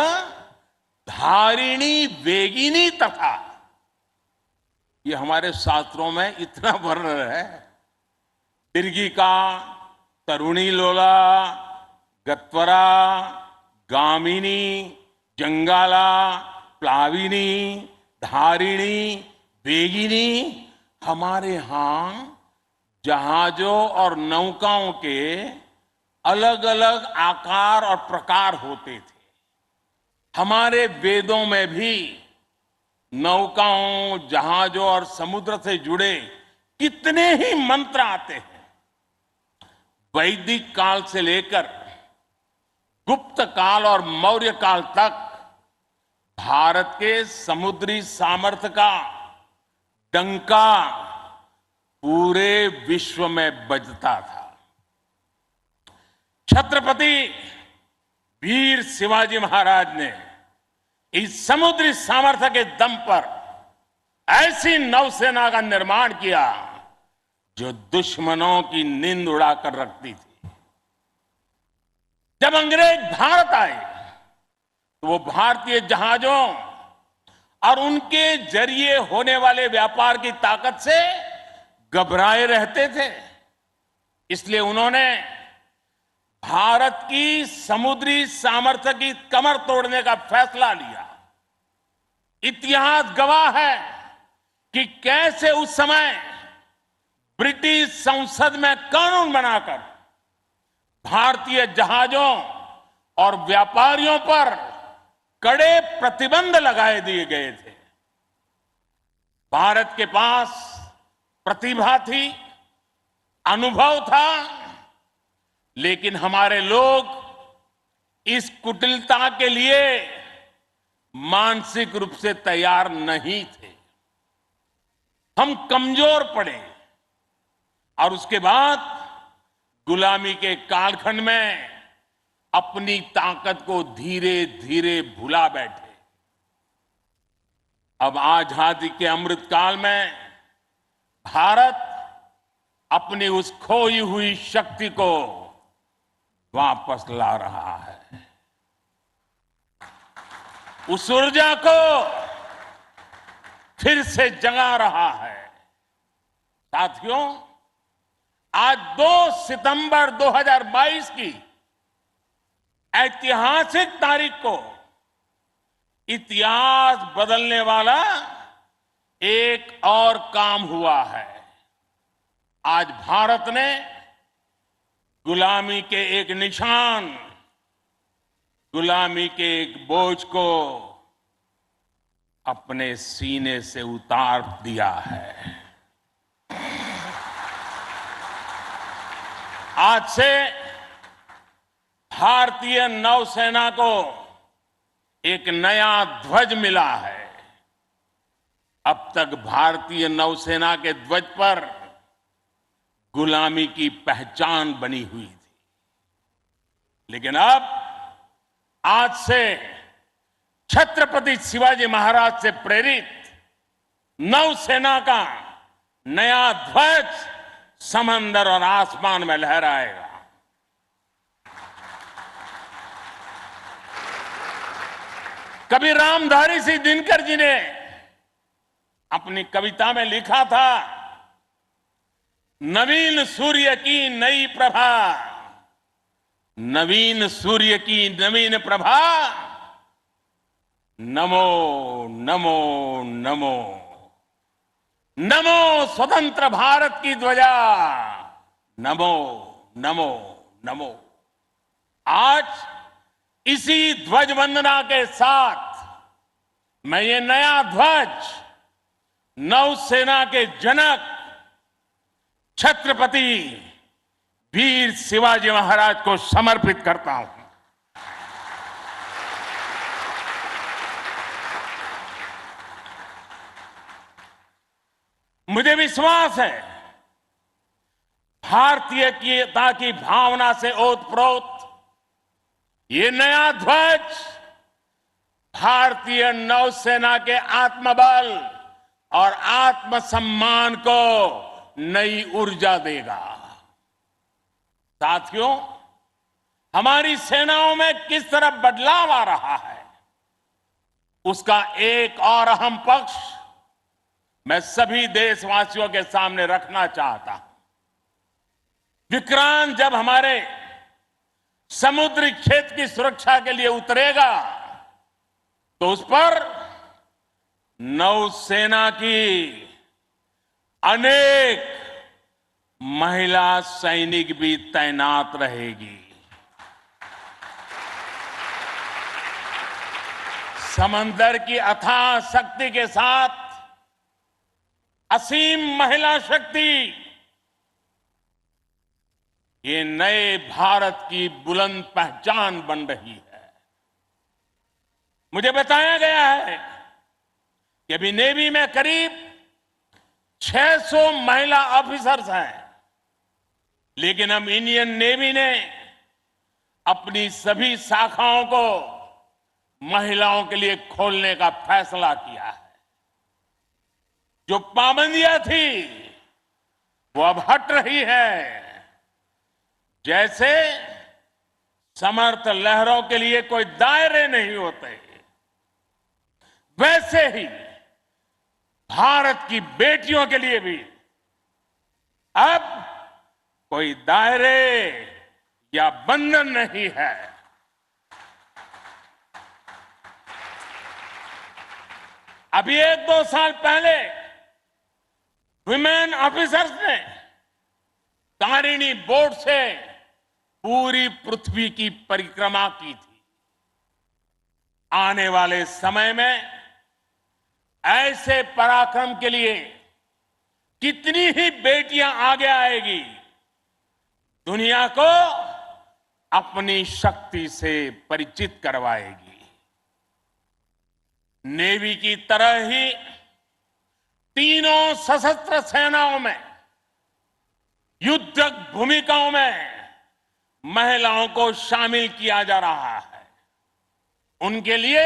धारिणी वेगिनी तथा। ये हमारे शास्त्रों में इतना वर्णन है। दीर्घिका, तरुणी लोला, गत्वरा, गामिनी, जंगाला, प्लाविनी, धारिणी, वेगिनी हमारे यहां जहाजों और नौकाओं के अलग अलग आकार और प्रकार होते थे। हमारे वेदों में भी नौकाओं, जहाजों और समुद्र से जुड़े कितने ही मंत्र आते हैं। वैदिक काल से लेकर गुप्त काल और मौर्य काल तक भारत के समुद्री सामर्थ्य का डंका पूरे विश्व में बजता था। छत्रपति वीर शिवाजी महाराज ने इस समुद्री सामर्थ्य के दम पर ऐसी नौसेना का निर्माण किया जो दुश्मनों की नींद उड़ाकर रखती थी। जब अंग्रेज भारत आए तो वो भारतीय जहाजों और उनके जरिए होने वाले व्यापार की ताकत से घबराए रहते थे। इसलिए उन्होंने भारत की समुद्री सामर्थ्य की कमर तोड़ने का फैसला लिया। इतिहास गवाह है कि कैसे उस समय ब्रिटिश संसद में कानून बनाकर भारतीय जहाजों और व्यापारियों पर कड़े प्रतिबंध लगाए दिए गए थे। भारत के पास प्रतिभा थी, अनुभव था, लेकिन हमारे लोग इस कुटिलता के लिए मानसिक रूप से तैयार नहीं थे। हम कमजोर पड़े और उसके बाद गुलामी के कालखंड में अपनी ताकत को धीरे धीरे भुला बैठे। अब आजादी के अमृत काल में भारत अपनी उस खोई हुई शक्ति को वापस ला रहा है। उस ऊर्जा को फिर से जगा रहा है। साथियों, आज 2 सितंबर 2022 की ऐतिहासिक तारीख को इतिहास बदलने वाला एक और काम हुआ है। आज भारत ने गुलामी के एक निशान, गुलामी के एक बोझ को अपने सीने से उतार दिया है। आज से भारतीय नौसेना को एक नया ध्वज मिला है। अब तक भारतीय नौसेना के ध्वज पर गुलामी की पहचान बनी हुई थी, लेकिन अब आज से छत्रपति शिवाजी महाराज से प्रेरित नौसेना का नया ध्वज समंदर और आसमान में लहराएगा। कभी रामधारी सिंह दिनकर जी ने अपनी कविता में लिखा था, नवीन सूर्य की नई प्रभा, नवीन सूर्य की नवीन प्रभा, नमो नमो नमो, नमो स्वतंत्र भारत की ध्वजा, नमो नमो नमो। आज इसी ध्वज वंदना के साथ मैं ये नया ध्वज नौसेना के जनक छत्रपति वीर शिवाजी महाराज को समर्पित करता हूं। मुझे विश्वास है भारतीयता की भावना से ओतप्रोत ये नया ध्वज भारतीय नौसेना के आत्मबल और आत्मसम्मान को नई ऊर्जा देगा। साथियों, हमारी सेनाओं में किस तरह बदलाव आ रहा है, उसका एक और अहम पक्ष मैं सभी देशवासियों के सामने रखना चाहता हूं। विक्रांत जब हमारे समुद्री क्षेत्र की सुरक्षा के लिए उतरेगा तो उस पर नौसेना की अनेक महिला सैनिक भी तैनात रहेगी। समंदर की अथाह शक्ति के साथ असीम महिला शक्ति ये नए भारत की बुलंद पहचान बन रही है। मुझे बताया गया है कि अभी नेवी में करीब 600 महिला ऑफिसर्स हैं, लेकिन अब इंडियन नेवी ने अपनी सभी शाखाओं को महिलाओं के लिए खोलने का फैसला किया है। जो पाबंदियां थी वो अब हट रही है। जैसे समर्थ लहरों के लिए कोई दायरे नहीं होते, वैसे ही भारत की बेटियों के लिए भी अब कोई दायरे या बंधन नहीं है। अभी 1-2 साल पहले विमेन ऑफिसर्स ने तारिणी बोट से पूरी पृथ्वी की परिक्रमा की थी। आने वाले समय में ऐसे पराक्रम के लिए कितनी ही बेटियां आगे आएगी, दुनिया को अपनी शक्ति से परिचित करवाएगी। नेवी की तरह ही तीनों सशस्त्र सेनाओं में युद्धक भूमिकाओं में महिलाओं को शामिल किया जा रहा है। उनके लिए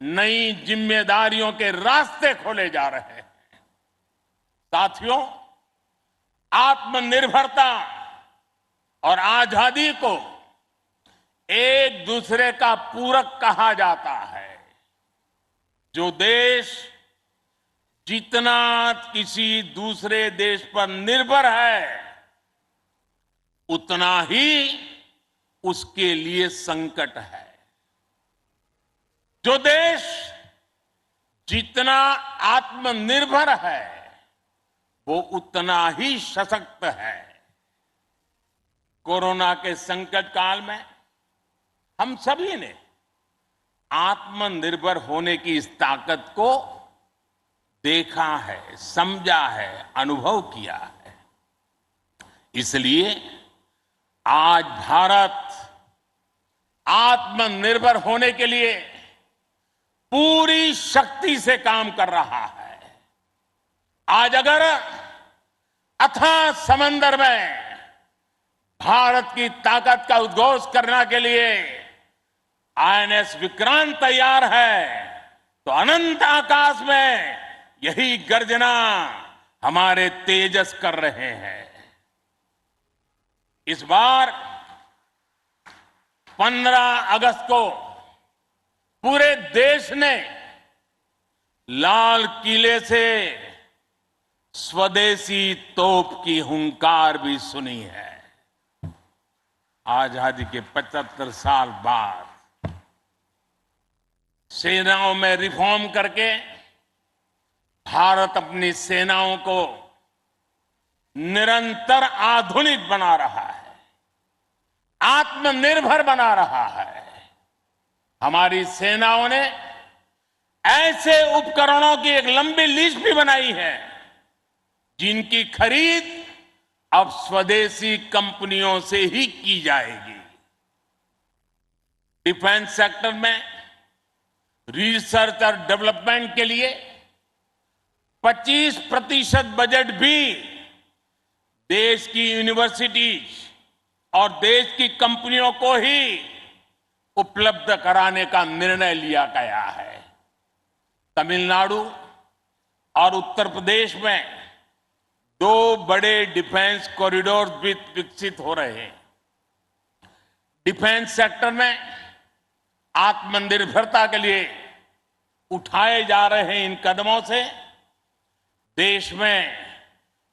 नई जिम्मेदारियों के रास्ते खोले जा रहे हैं। साथियों, आत्मनिर्भरता और आजादी को एक दूसरे का पूरक कहा जाता है। जो देश जितना किसी दूसरे देश पर निर्भर है, उतना ही उसके लिए संकट है। जो देश जितना आत्मनिर्भर है, वो उतना ही सशक्त है। कोरोना के संकट काल में हम सभी ने आत्मनिर्भर होने की इस ताकत को देखा है, समझा है, अनुभव किया है। इसलिए आज भारत आत्मनिर्भर होने के लिए पूरी शक्ति से काम कर रहा है। आज अगर अथाह समंदर में भारत की ताकत का उद्घोष करने के लिए आईएनएस विक्रांत तैयार है, तो अनंत आकाश में यही गर्जना हमारे तेजस कर रहे हैं। इस बार 15 अगस्त को पूरे देश ने लाल किले से स्वदेशी तोप की हुंकार भी सुनी है। आजादी के 75 साल बाद सेनाओं में रिफॉर्म करके भारत अपनी सेनाओं को निरंतर आधुनिक बना रहा है, आत्मनिर्भर बना रहा है। हमारी सेनाओं ने ऐसे उपकरणों की एक लंबी लिस्ट भी बनाई है जिनकी खरीद अब स्वदेशी कंपनियों से ही की जाएगी। डिफेंस सेक्टर में रिसर्च और डेवलपमेंट के लिए 25% बजट भी देश की यूनिवर्सिटीज और देश की कंपनियों को ही उपलब्ध कराने का निर्णय लिया गया है। तमिलनाडु, और उत्तर प्रदेश में 2 बड़े डिफेंस कॉरिडोर भी विकसित हो रहे हैं। डिफेंस सेक्टर में आत्मनिर्भरता के लिए उठाए जा रहे इन कदमों से देश में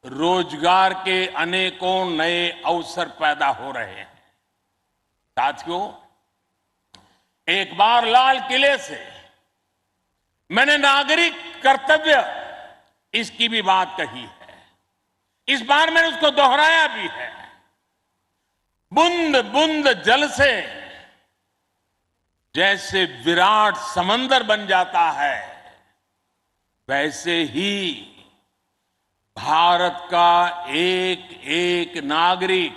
रोजगार के अनेकों नए अवसर पैदा हो रहे हैं। साथियों, एक बार लाल किले से मैंने नागरिक कर्तव्य इसकी भी बात कही है। इस बार मैंने उसको दोहराया भी है। बूंद बूंद जल से जैसे विराट समंदर बन जाता है, वैसे ही भारत का एक एक नागरिक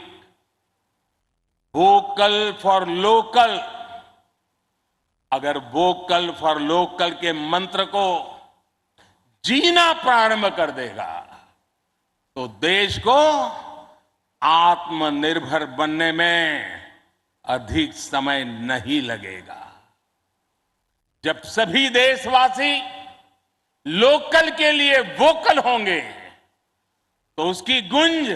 वोकल फॉर लोकल, अगर वोकल फॉर लोकल के मंत्र को जीना प्रारंभ कर देगा तो देश को आत्मनिर्भर बनने में अधिक समय नहीं लगेगा। जब सभी देशवासी लोकल के लिए वोकल होंगे तो उसकी गूंज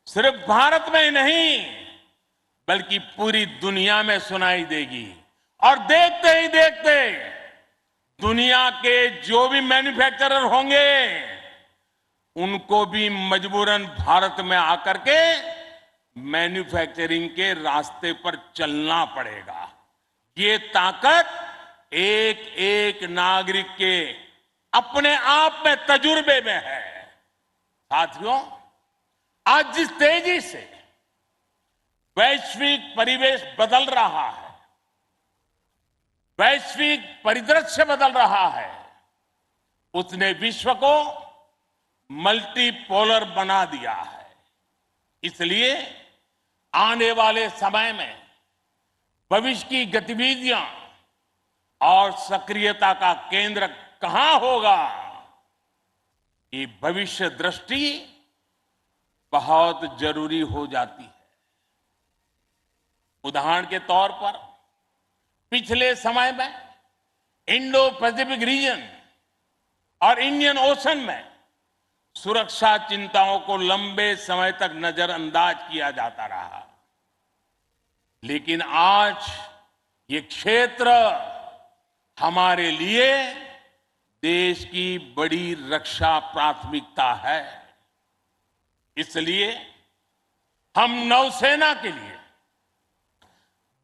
सिर्फ भारत में ही नहीं बल्कि पूरी दुनिया में सुनाई देगी। और देखते ही देखते दुनिया के जो भी मैन्युफैक्चरर होंगे उनको भी मजबूरन भारत में आकर के मैन्युफैक्चरिंग के रास्ते पर चलना पड़ेगा। ये ताकत एक एक नागरिक के अपने आप में तजुर्बे में है। साथियों, आज जिस तेजी से वैश्विक परिवेश बदल रहा है, वैश्विक परिदृश्य बदल रहा है, उसने विश्व को मल्टीपोलर बना दिया है। इसलिए आने वाले समय में भविष्य की गतिविधियां और सक्रियता का केंद्र कहां होगा, ये भविष्य दृष्टि बहुत जरूरी हो जाती है। उदाहरण के तौर पर पिछले समय में इंडो पैसिफिक रीजन और इंडियन ओशन में सुरक्षा चिंताओं को लंबे समय तक नजरअंदाज किया जाता रहा, लेकिन आज ये क्षेत्र हमारे लिए देश की बड़ी रक्षा प्राथमिकता है। इसलिए हम नौसेना के लिए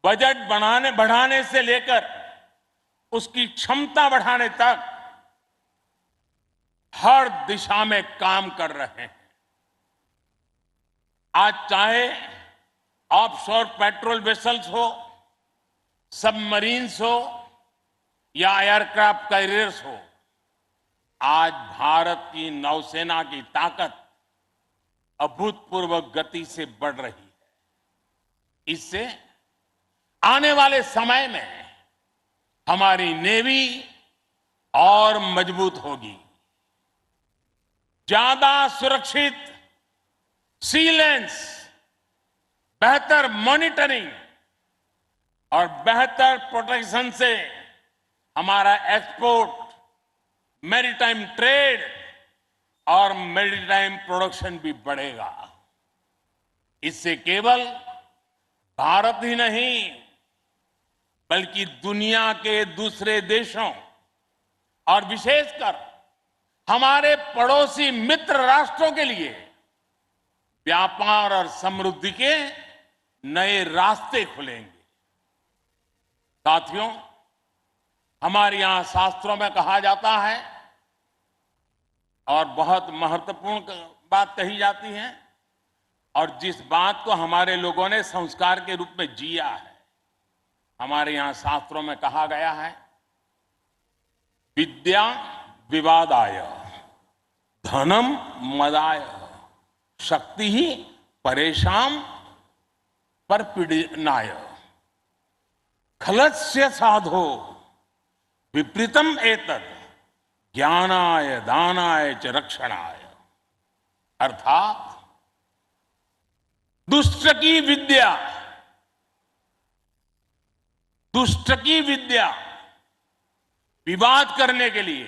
बजट बढ़ाने से लेकर उसकी क्षमता बढ़ाने तक हर दिशा में काम कर रहे हैं। आज चाहे ऑफशोर पेट्रोल वेसल्स हो, सबमरीन्स हो या एयरक्राफ्ट कैरियर्स हो, आज भारत की नौसेना की ताकत अभूतपूर्व गति से बढ़ रही है। इससे आने वाले समय में हमारी नेवी और मजबूत होगी। ज्यादा सुरक्षित सी लेन्स, बेहतर मॉनिटरिंग और बेहतर प्रोटेक्शन से हमारा एक्सपोर्ट, मैरीटाइम ट्रेड और मैरीटाइम प्रोडक्शन भी बढ़ेगा। इससे केवल भारत ही नहीं बल्कि दुनिया के दूसरे देशों और विशेषकर हमारे पड़ोसी मित्र राष्ट्रों के लिए व्यापार और समृद्धि के नए रास्ते खुलेंगे। साथियों, हमारे यहां शास्त्रों में कहा जाता है और बहुत महत्वपूर्ण बात कही जाती है और जिस बात को हमारे लोगों ने संस्कार के रूप में जिया है, हमारे यहां शास्त्रों में कहा गया है, विद्या विवादाय धनम मदाय शक्ति ही परेशान परपीडनाय खलस्य साधो विपरीतम एतत् ज्ञानाय दानाय च रक्षणाय। अर्थात दुष्ट की विद्या विवाद करने के लिए,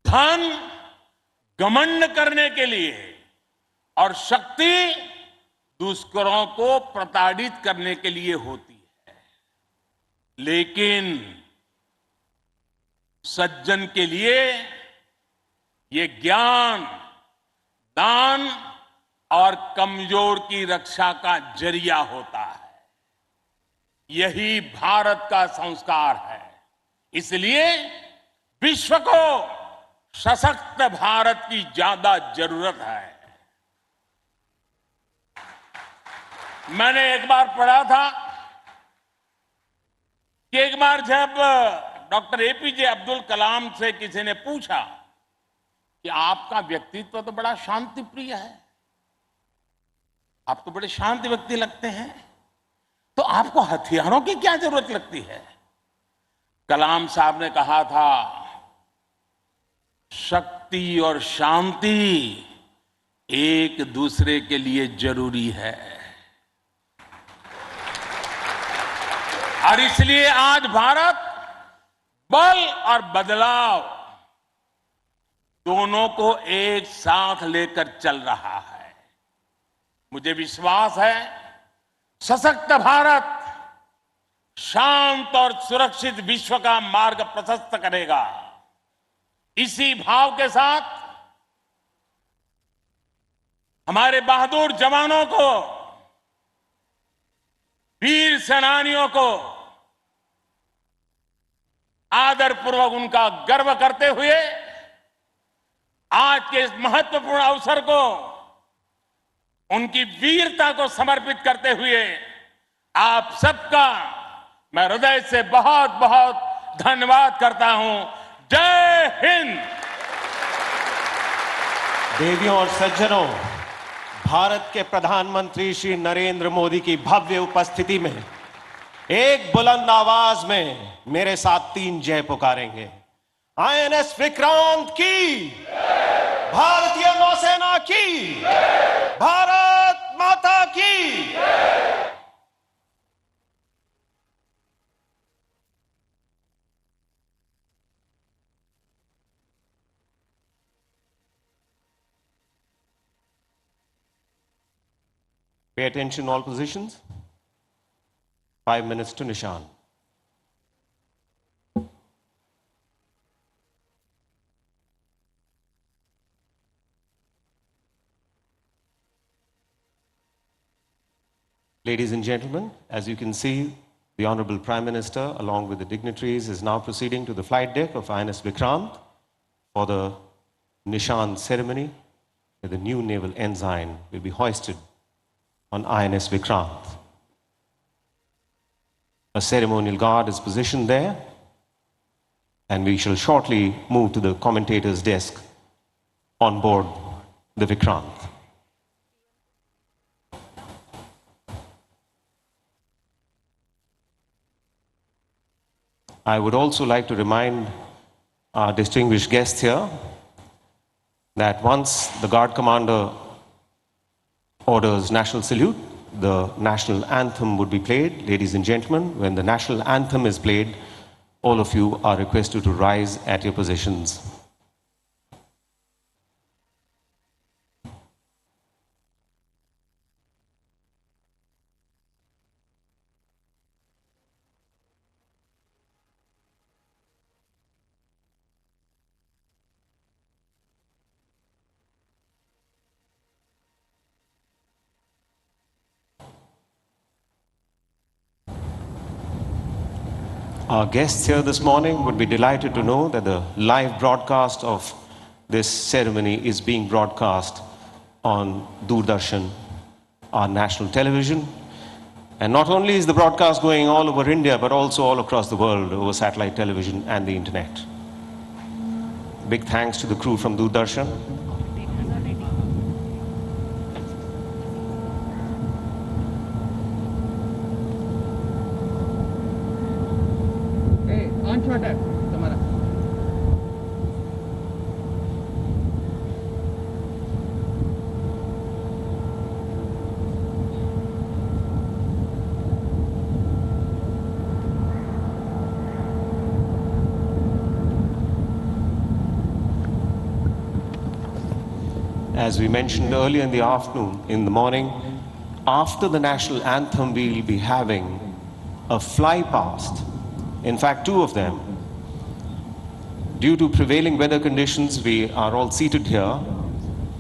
धन घमंड करने के लिए और शक्ति दुष्करों को प्रताड़ित करने के लिए होती है, लेकिन सज्जन के लिए ये ज्ञान, दान और कमजोर की रक्षा का जरिया होता है। यही भारत का संस्कार है। इसलिए विश्व को सशक्त भारत की ज्यादा जरूरत है। मैंने एक बार पढ़ा था कि एक बार जब डॉक्टर एपीजे अब्दुल कलाम से किसी ने पूछा कि आपका व्यक्तित्व तो बड़ा शांति प्रिय है, आप तो बड़े शांत व्यक्ति लगते हैं, तो आपको हथियारों की क्या जरूरत लगती है? कलाम साहब ने कहा था, शक्ति और शांति एक दूसरे के लिए जरूरी है। और इसलिए आज भारत बल और बदलाव दोनों को एक साथ लेकर चल रहा है। मुझे विश्वास है सशक्त भारत शांत और सुरक्षित विश्व का मार्ग प्रशस्त करेगा। इसी भाव के साथ हमारे बहादुर जवानों को, वीर सेनानियों को आदरपूर्वक उनका गर्व करते हुए आज के इस महत्वपूर्ण अवसर को उनकी वीरता को समर्पित करते हुए आप सबका मैं हृदय से बहुत बहुत धन्यवाद करता हूं। जय हिंद। देवियों और सज्जनों, भारत के प्रधानमंत्री श्री नरेंद्र मोदी की भव्य उपस्थिति में एक बुलंद आवाज में मेरे साथ 3 जय पुकारेंगे। आईएनएस विक्रांत की, भारतीय नौसेना की, भारत माता की। Pay attention, all positions. 5 minutes to Nishan. Ladies and gentlemen, as you can see, the Honorable Prime Minister, along with the dignitaries, is now proceeding to the flight deck of INS Vikrant for the Nishan ceremony, where the new naval ensign will be hoisted on INS Vikrant. A ceremonial guard is positioned there, and we shall shortly move to the commentator's desk on board the Vikrant. I would also like to remind our distinguished guests here that once the guard commander orders national salute, the national anthem would be played. Ladies and gentlemen, when the national anthem is played, all of you are requested to rise at your positions. Our guests here this morning would be delighted to know that the live broadcast of this ceremony is being broadcast on Doordarshan, our national television. And not only is the broadcast going all over India, but also all across the world over satellite television and the internet. Big thanks to the crew from Doordarshan. as we mentioned earlier in the afternoon, in the morning, after the national anthem, we will be having a fly past. In fact, 2 of them. Due to prevailing weather conditions, we are all seated here,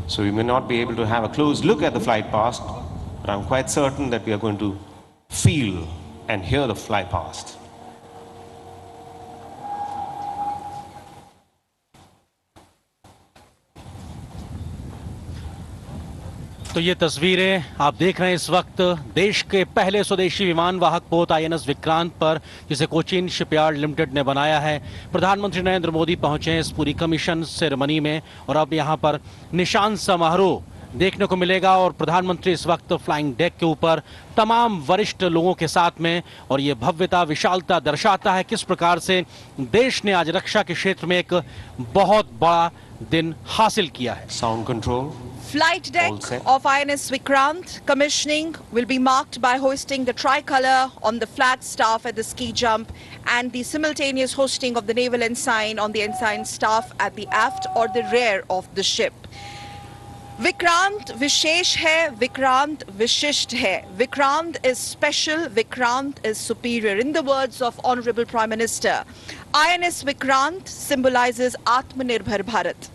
so we may not be able to have a close look at the flight past, but I'm quite certain that we are going to feel and hear the fly past. तो ये तस्वीरें आप देख रहे हैं इस वक्त देश के पहले स्वदेशी विमान वाहक पोत INS विक्रांत पर, जिसे कोचीन शिपयार्ड लिमिटेड ने बनाया है। प्रधानमंत्री नरेंद्र मोदी पहुंचे हैं इस पूरी कमीशन सेरेमनी में और अब यहां पर निशान समारोह देखने को मिलेगा और प्रधानमंत्री इस वक्त फ्लाइंग डेक के ऊपर तमाम वरिष्ठ लोगों के साथ में, और ये भव्यता विशालता दर्शाता है किस प्रकार से देश ने आज रक्षा के क्षेत्र में एक बहुत बड़ा दिन हासिल किया है। Sound control. Flight deck of INS Vikrant commissioning will be marked by hoisting the tricolor on the flag staff at the ski jump and the simultaneous hosting of the naval ensign on the ensign staff at the aft or the rear of the ship. Vikrant Vishesh hai, Vikrant Vishisht hai. Vikrant is special, Vikrant is superior. In the words of Honorable Prime Minister, INS Vikrant symbolizes Atmanirbhar Bharat.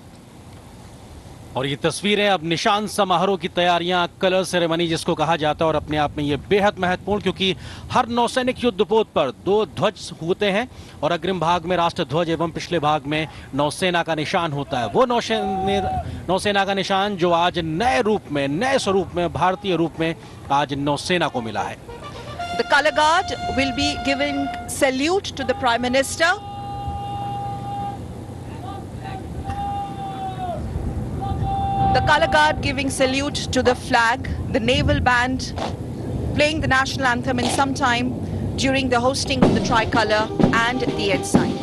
और ये तस्वीरें अब निशान समारोह की तैयारियां, कलर सेरेमनी जिसको कहा जाता है, और अपने आप में ये बेहद महत्वपूर्ण, क्योंकि हर नौसैनिक युद्धपोत पर 2 ध्वज होते हैं और अग्रिम भाग में राष्ट्र ध्वज एवं पिछले भाग में नौसेना का निशान होता है। वो नौसेना का निशान जो आज नए रूप में, नए स्वरूप में, भारतीय रूप में आज नौसेना को मिला है। The color guard will be giving salute to the Prime Minister. The color guard giving salute to the flag, the naval band playing the national anthem in some time during the hosting of the tricolor and the ensign.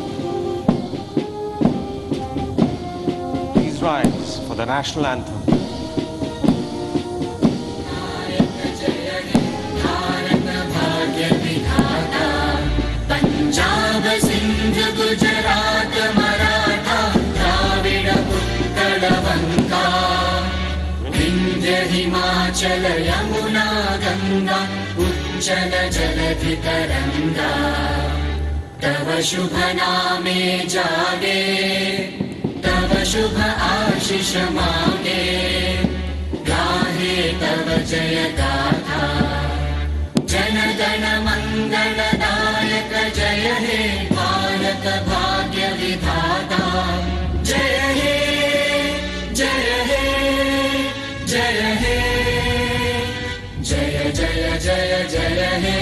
Please rise for the national anthem. Punjab Sindh Gujarat Maratha Dravida Utkal बंगा विंध्य हिमाचल यमुना गंगा उज्जल जलधि तरंगा तव शुभ नामे जागे तव शुभ आशीष मांगे गाहे तव जय गाथा जन गण मंगलदायक जय हे भारत भाग्य विधाता जय हे जय हे जय हे जय जय जय जय हे।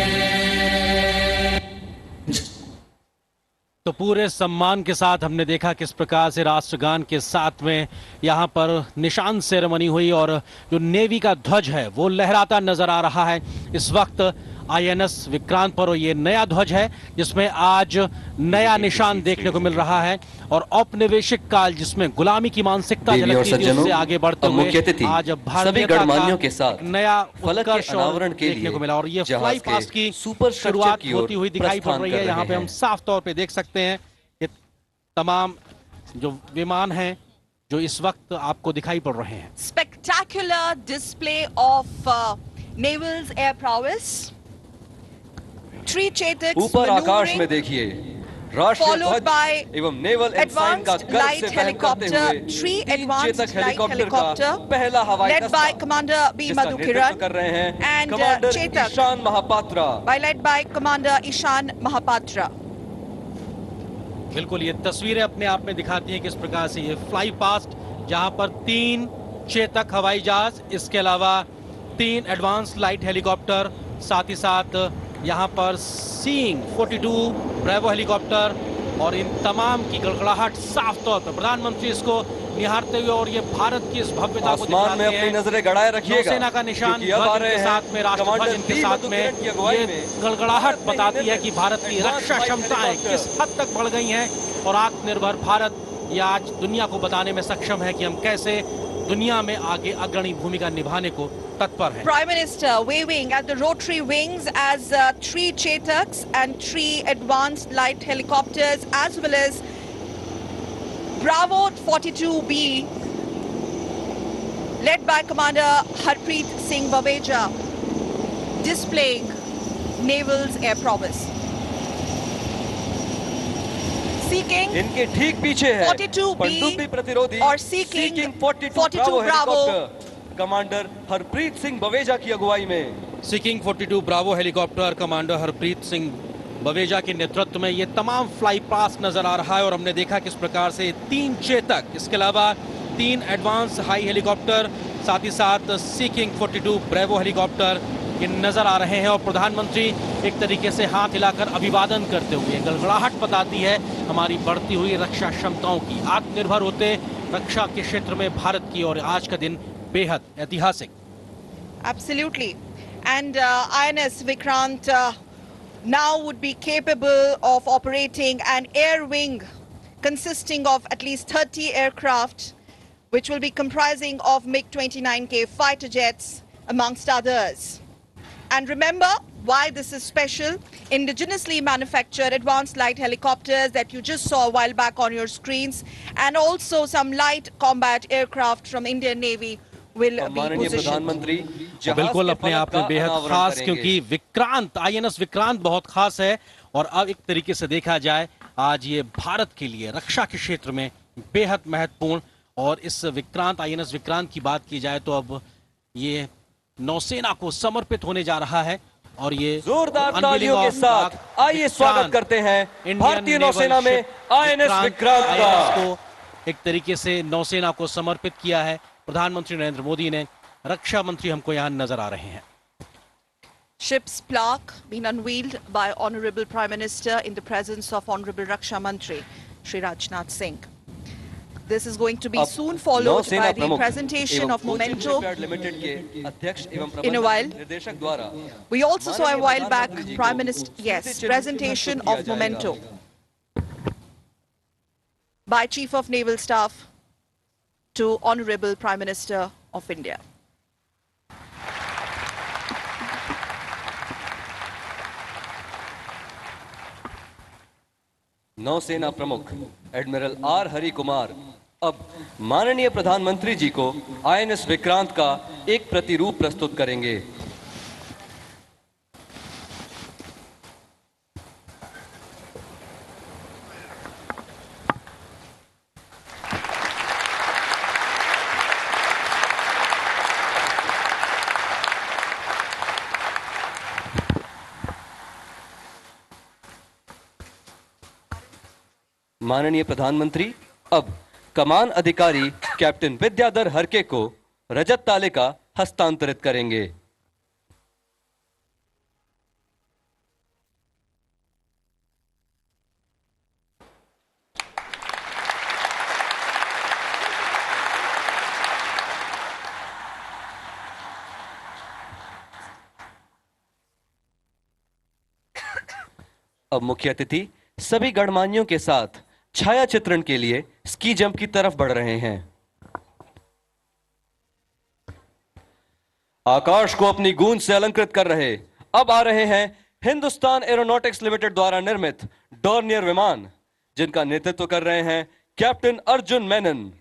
तो पूरे सम्मान के साथ हमने देखा किस प्रकार से राष्ट्रगान के साथ में यहाँ पर निशान सेरेमनी हुई और जो नेवी का ध्वज है वो लहराता नजर आ रहा है इस वक्त INS विक्रांत पर। और ये नया ध्वज है जिसमें आज नया निशान देखने को मिल रहा है और औपनिवेशिक काल जिसमें गुलामी की मानसिकता झलकती थी उससे आगे बढ़ते हुए आज भारतीयता का नया उत्कर्ष देखने को मिला। और ये फ्लाई पास्ट की शुरुआत होती हुई दिखाई पड़ रही है। यहाँ पे हम साफ तौर पे देख सकते हैं ये तमाम जो विमान हैं जो इस वक्त आपको दिखाई पड़ रहे हैं। Spectacular display of naval's air prowess. Three Chetaks ऊपर आकाश में देखिए राष्ट्रीय ध्वज एवं नेवल एनसाइन का गर्व से वहन करते हुए 3 चेतक हेलीकॉप्टर का पहला हवाई दस्ता जिसका नेतृत्व कर रहे हैं commander Ishan Mahapatra. led by Commander Ishan Mahapatra. बिल्कुल ये तस्वीरें अपने आप में दिखाती हैं किस प्रकार से ये फ्लाई पास्ट जहां पर 3 चेतक हवाई जहाज, इसके अलावा 3 एडवांस लाइट हेलीकॉप्टर, साथ ही साथ यहाँ पर सीइंग 42 ब्रेवो हेलीकॉप्टर और इन तमाम की गड़गड़ाहट साफ तौर पर प्रधानमंत्री इसको निहारते हुए और ये भारत की इस भव्यता को आसमान में अपनी नजरें गड़ाए रखिएगा। नौसेना का निशान ध्वज के साथ में राष्ट्रध्वज इनके साथ में ये गड़गड़ाहट बताती है कि भारत की रक्षा क्षमताएं किस हद तक बढ़ गई हैं और आत्मनिर्भर भारत ये आज दुनिया को बताने में सक्षम है कि हम कैसे दुनिया में आगे अग्रणी भूमिका निभाने को तत्पर है। Prime Minister waving at the rotary wings as 3 Chetaks and 3 advanced light helicopters as well as Bravo 42B led by Commander Harpreet Singh Baweja, displaying Naval's air prowess. Seeking इनके ठीक पीछे है 42B पनडुब्बी प्रतिरोधी और Seeking 42 Bravo helicopter commander Harpreet Singh Baweja की अगुवाई में। Seeking 42 Bravo helicopter commander Harpreet Singh Baweja के नेतृत्व में ये तमाम फ्लाई पास नजर आ रहा है और हमने देखा किस प्रकार से 3 चेतक, इसके अलावा 3 एडवांस हाई हेलीकॉप्टर, साथ ही साथ सीकिंग 42 ब्रेवो हेलीकॉप्टर ये नजर आ रहे हैं और प्रधानमंत्री एक तरीके से हाथ हिलाकर अभिवादन करते हुए गड़गड़ाहट बताती है हमारी बढ़ती हुई रक्षा क्षमताओं की। आत्मनिर्भर होते रक्षा के क्षेत्र में भारत की और आज का दिन बेहद ऐतिहासिक। Absolutely. And INS Vikrant now would be capable of operating an air wing consisting of at least 30 aircraft, which will be comprising of MiG-29K fighter jets, amongst others. And remember why this is special. Indigenously manufactured advanced light helicopters that you just saw a while back on your screens, and also some light combat aircraft from Indian Navy will be positioned. बिल्कुल अपने आप में बेहद खास, क्योंकि विक्रांत, INS विक्रांत बहुत खास है और अब एक तरीके से देखा जाए आज ये भारत के लिए रक्षा के क्षेत्र में बेहद महत्वपूर्ण। और इस विक्रांत, INS विक्रांत की बात की जाए तो अब ये नौसेना को समर्पित होने जा रहा है और ये जोरदार तालियों के साथ आइए स्वागत करते हैं भारतीय नौसेना में INS विक्रांत का। को एक तरीके से नौसेना को समर्पित किया है प्रधानमंत्री नरेंद्र मोदी ने। रक्षा मंत्री हमको यहाँ नजर आ रहे हैं। Ship's plaque being unveiled by Honorable Prime Minister in the presence of Honorable Raksha Mantri Shri Rajnath Singh. This is going to be soon followed by the presentation of Memento in a while. We also saw a while back Prime Minister, yes, presentation of Memento by Chief of Naval Staff to Honorable Prime Minister of India. नौसेना प्रमुख एडमिरल आर हरि कुमार अब माननीय प्रधानमंत्री जी को INS विक्रांत का एक प्रतिरूप प्रस्तुत करेंगे। माननीय प्रधानमंत्री अब कमान अधिकारी कैप्टन विद्याधर हरके को रजत तालिका हस्तांतरित करेंगे। अब मुख्य अतिथि सभी गणमान्यों के साथ छाया चित्रण के लिए स्की जंप की तरफ बढ़ रहे हैं। आकाश को अपनी गूंज से अलंकृत कर रहे अब आ रहे हैं हिंदुस्तान एरोनॉटिक्स लिमिटेड द्वारा निर्मित डॉर्नियर विमान, जिनका नेतृत्व कर रहे हैं कैप्टन अर्जुन मेनन।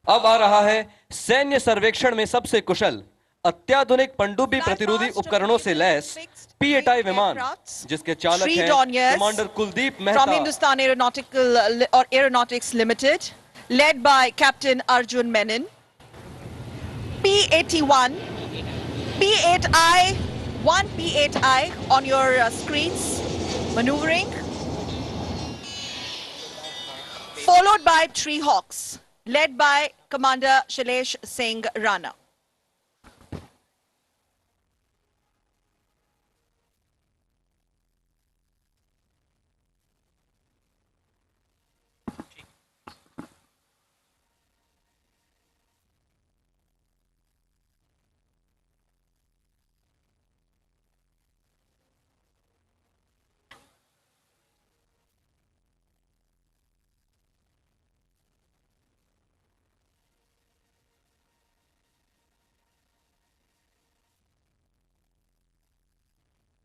अब आ रहा है सैन्य सर्वेक्षण में सबसे कुशल अत्याधुनिक पनडुब्बी प्रतिरोधी उपकरणों से लैस P-8I विमान, जिसके चालक हैं commander Kuldeep Mehta from Hindustan Aeronautics Limited, led by Captain Arjun Menon. P-81, P-8I, one P-8I on your screens, maneuvering, followed by Tree Hawks, led by Commander Shailesh Singh Rana.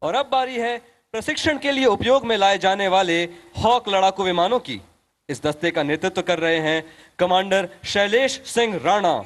और अब बारी है प्रशिक्षण के लिए उपयोग में लाए जाने वाले हॉक लड़ाकू विमानों की। इस दस्ते का नेतृत्व कर रहे हैं कमांडर शैलेश सिंह राणा।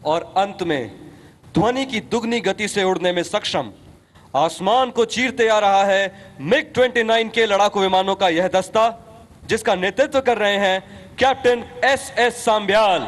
और अंत में ध्वनि की दुगनी गति से उड़ने में सक्षम आसमान को चीरते आ रहा है MiG-29 के लड़ाकू विमानों का यह दस्ता, जिसका नेतृत्व कर रहे हैं कैप्टन SS सांब्याल।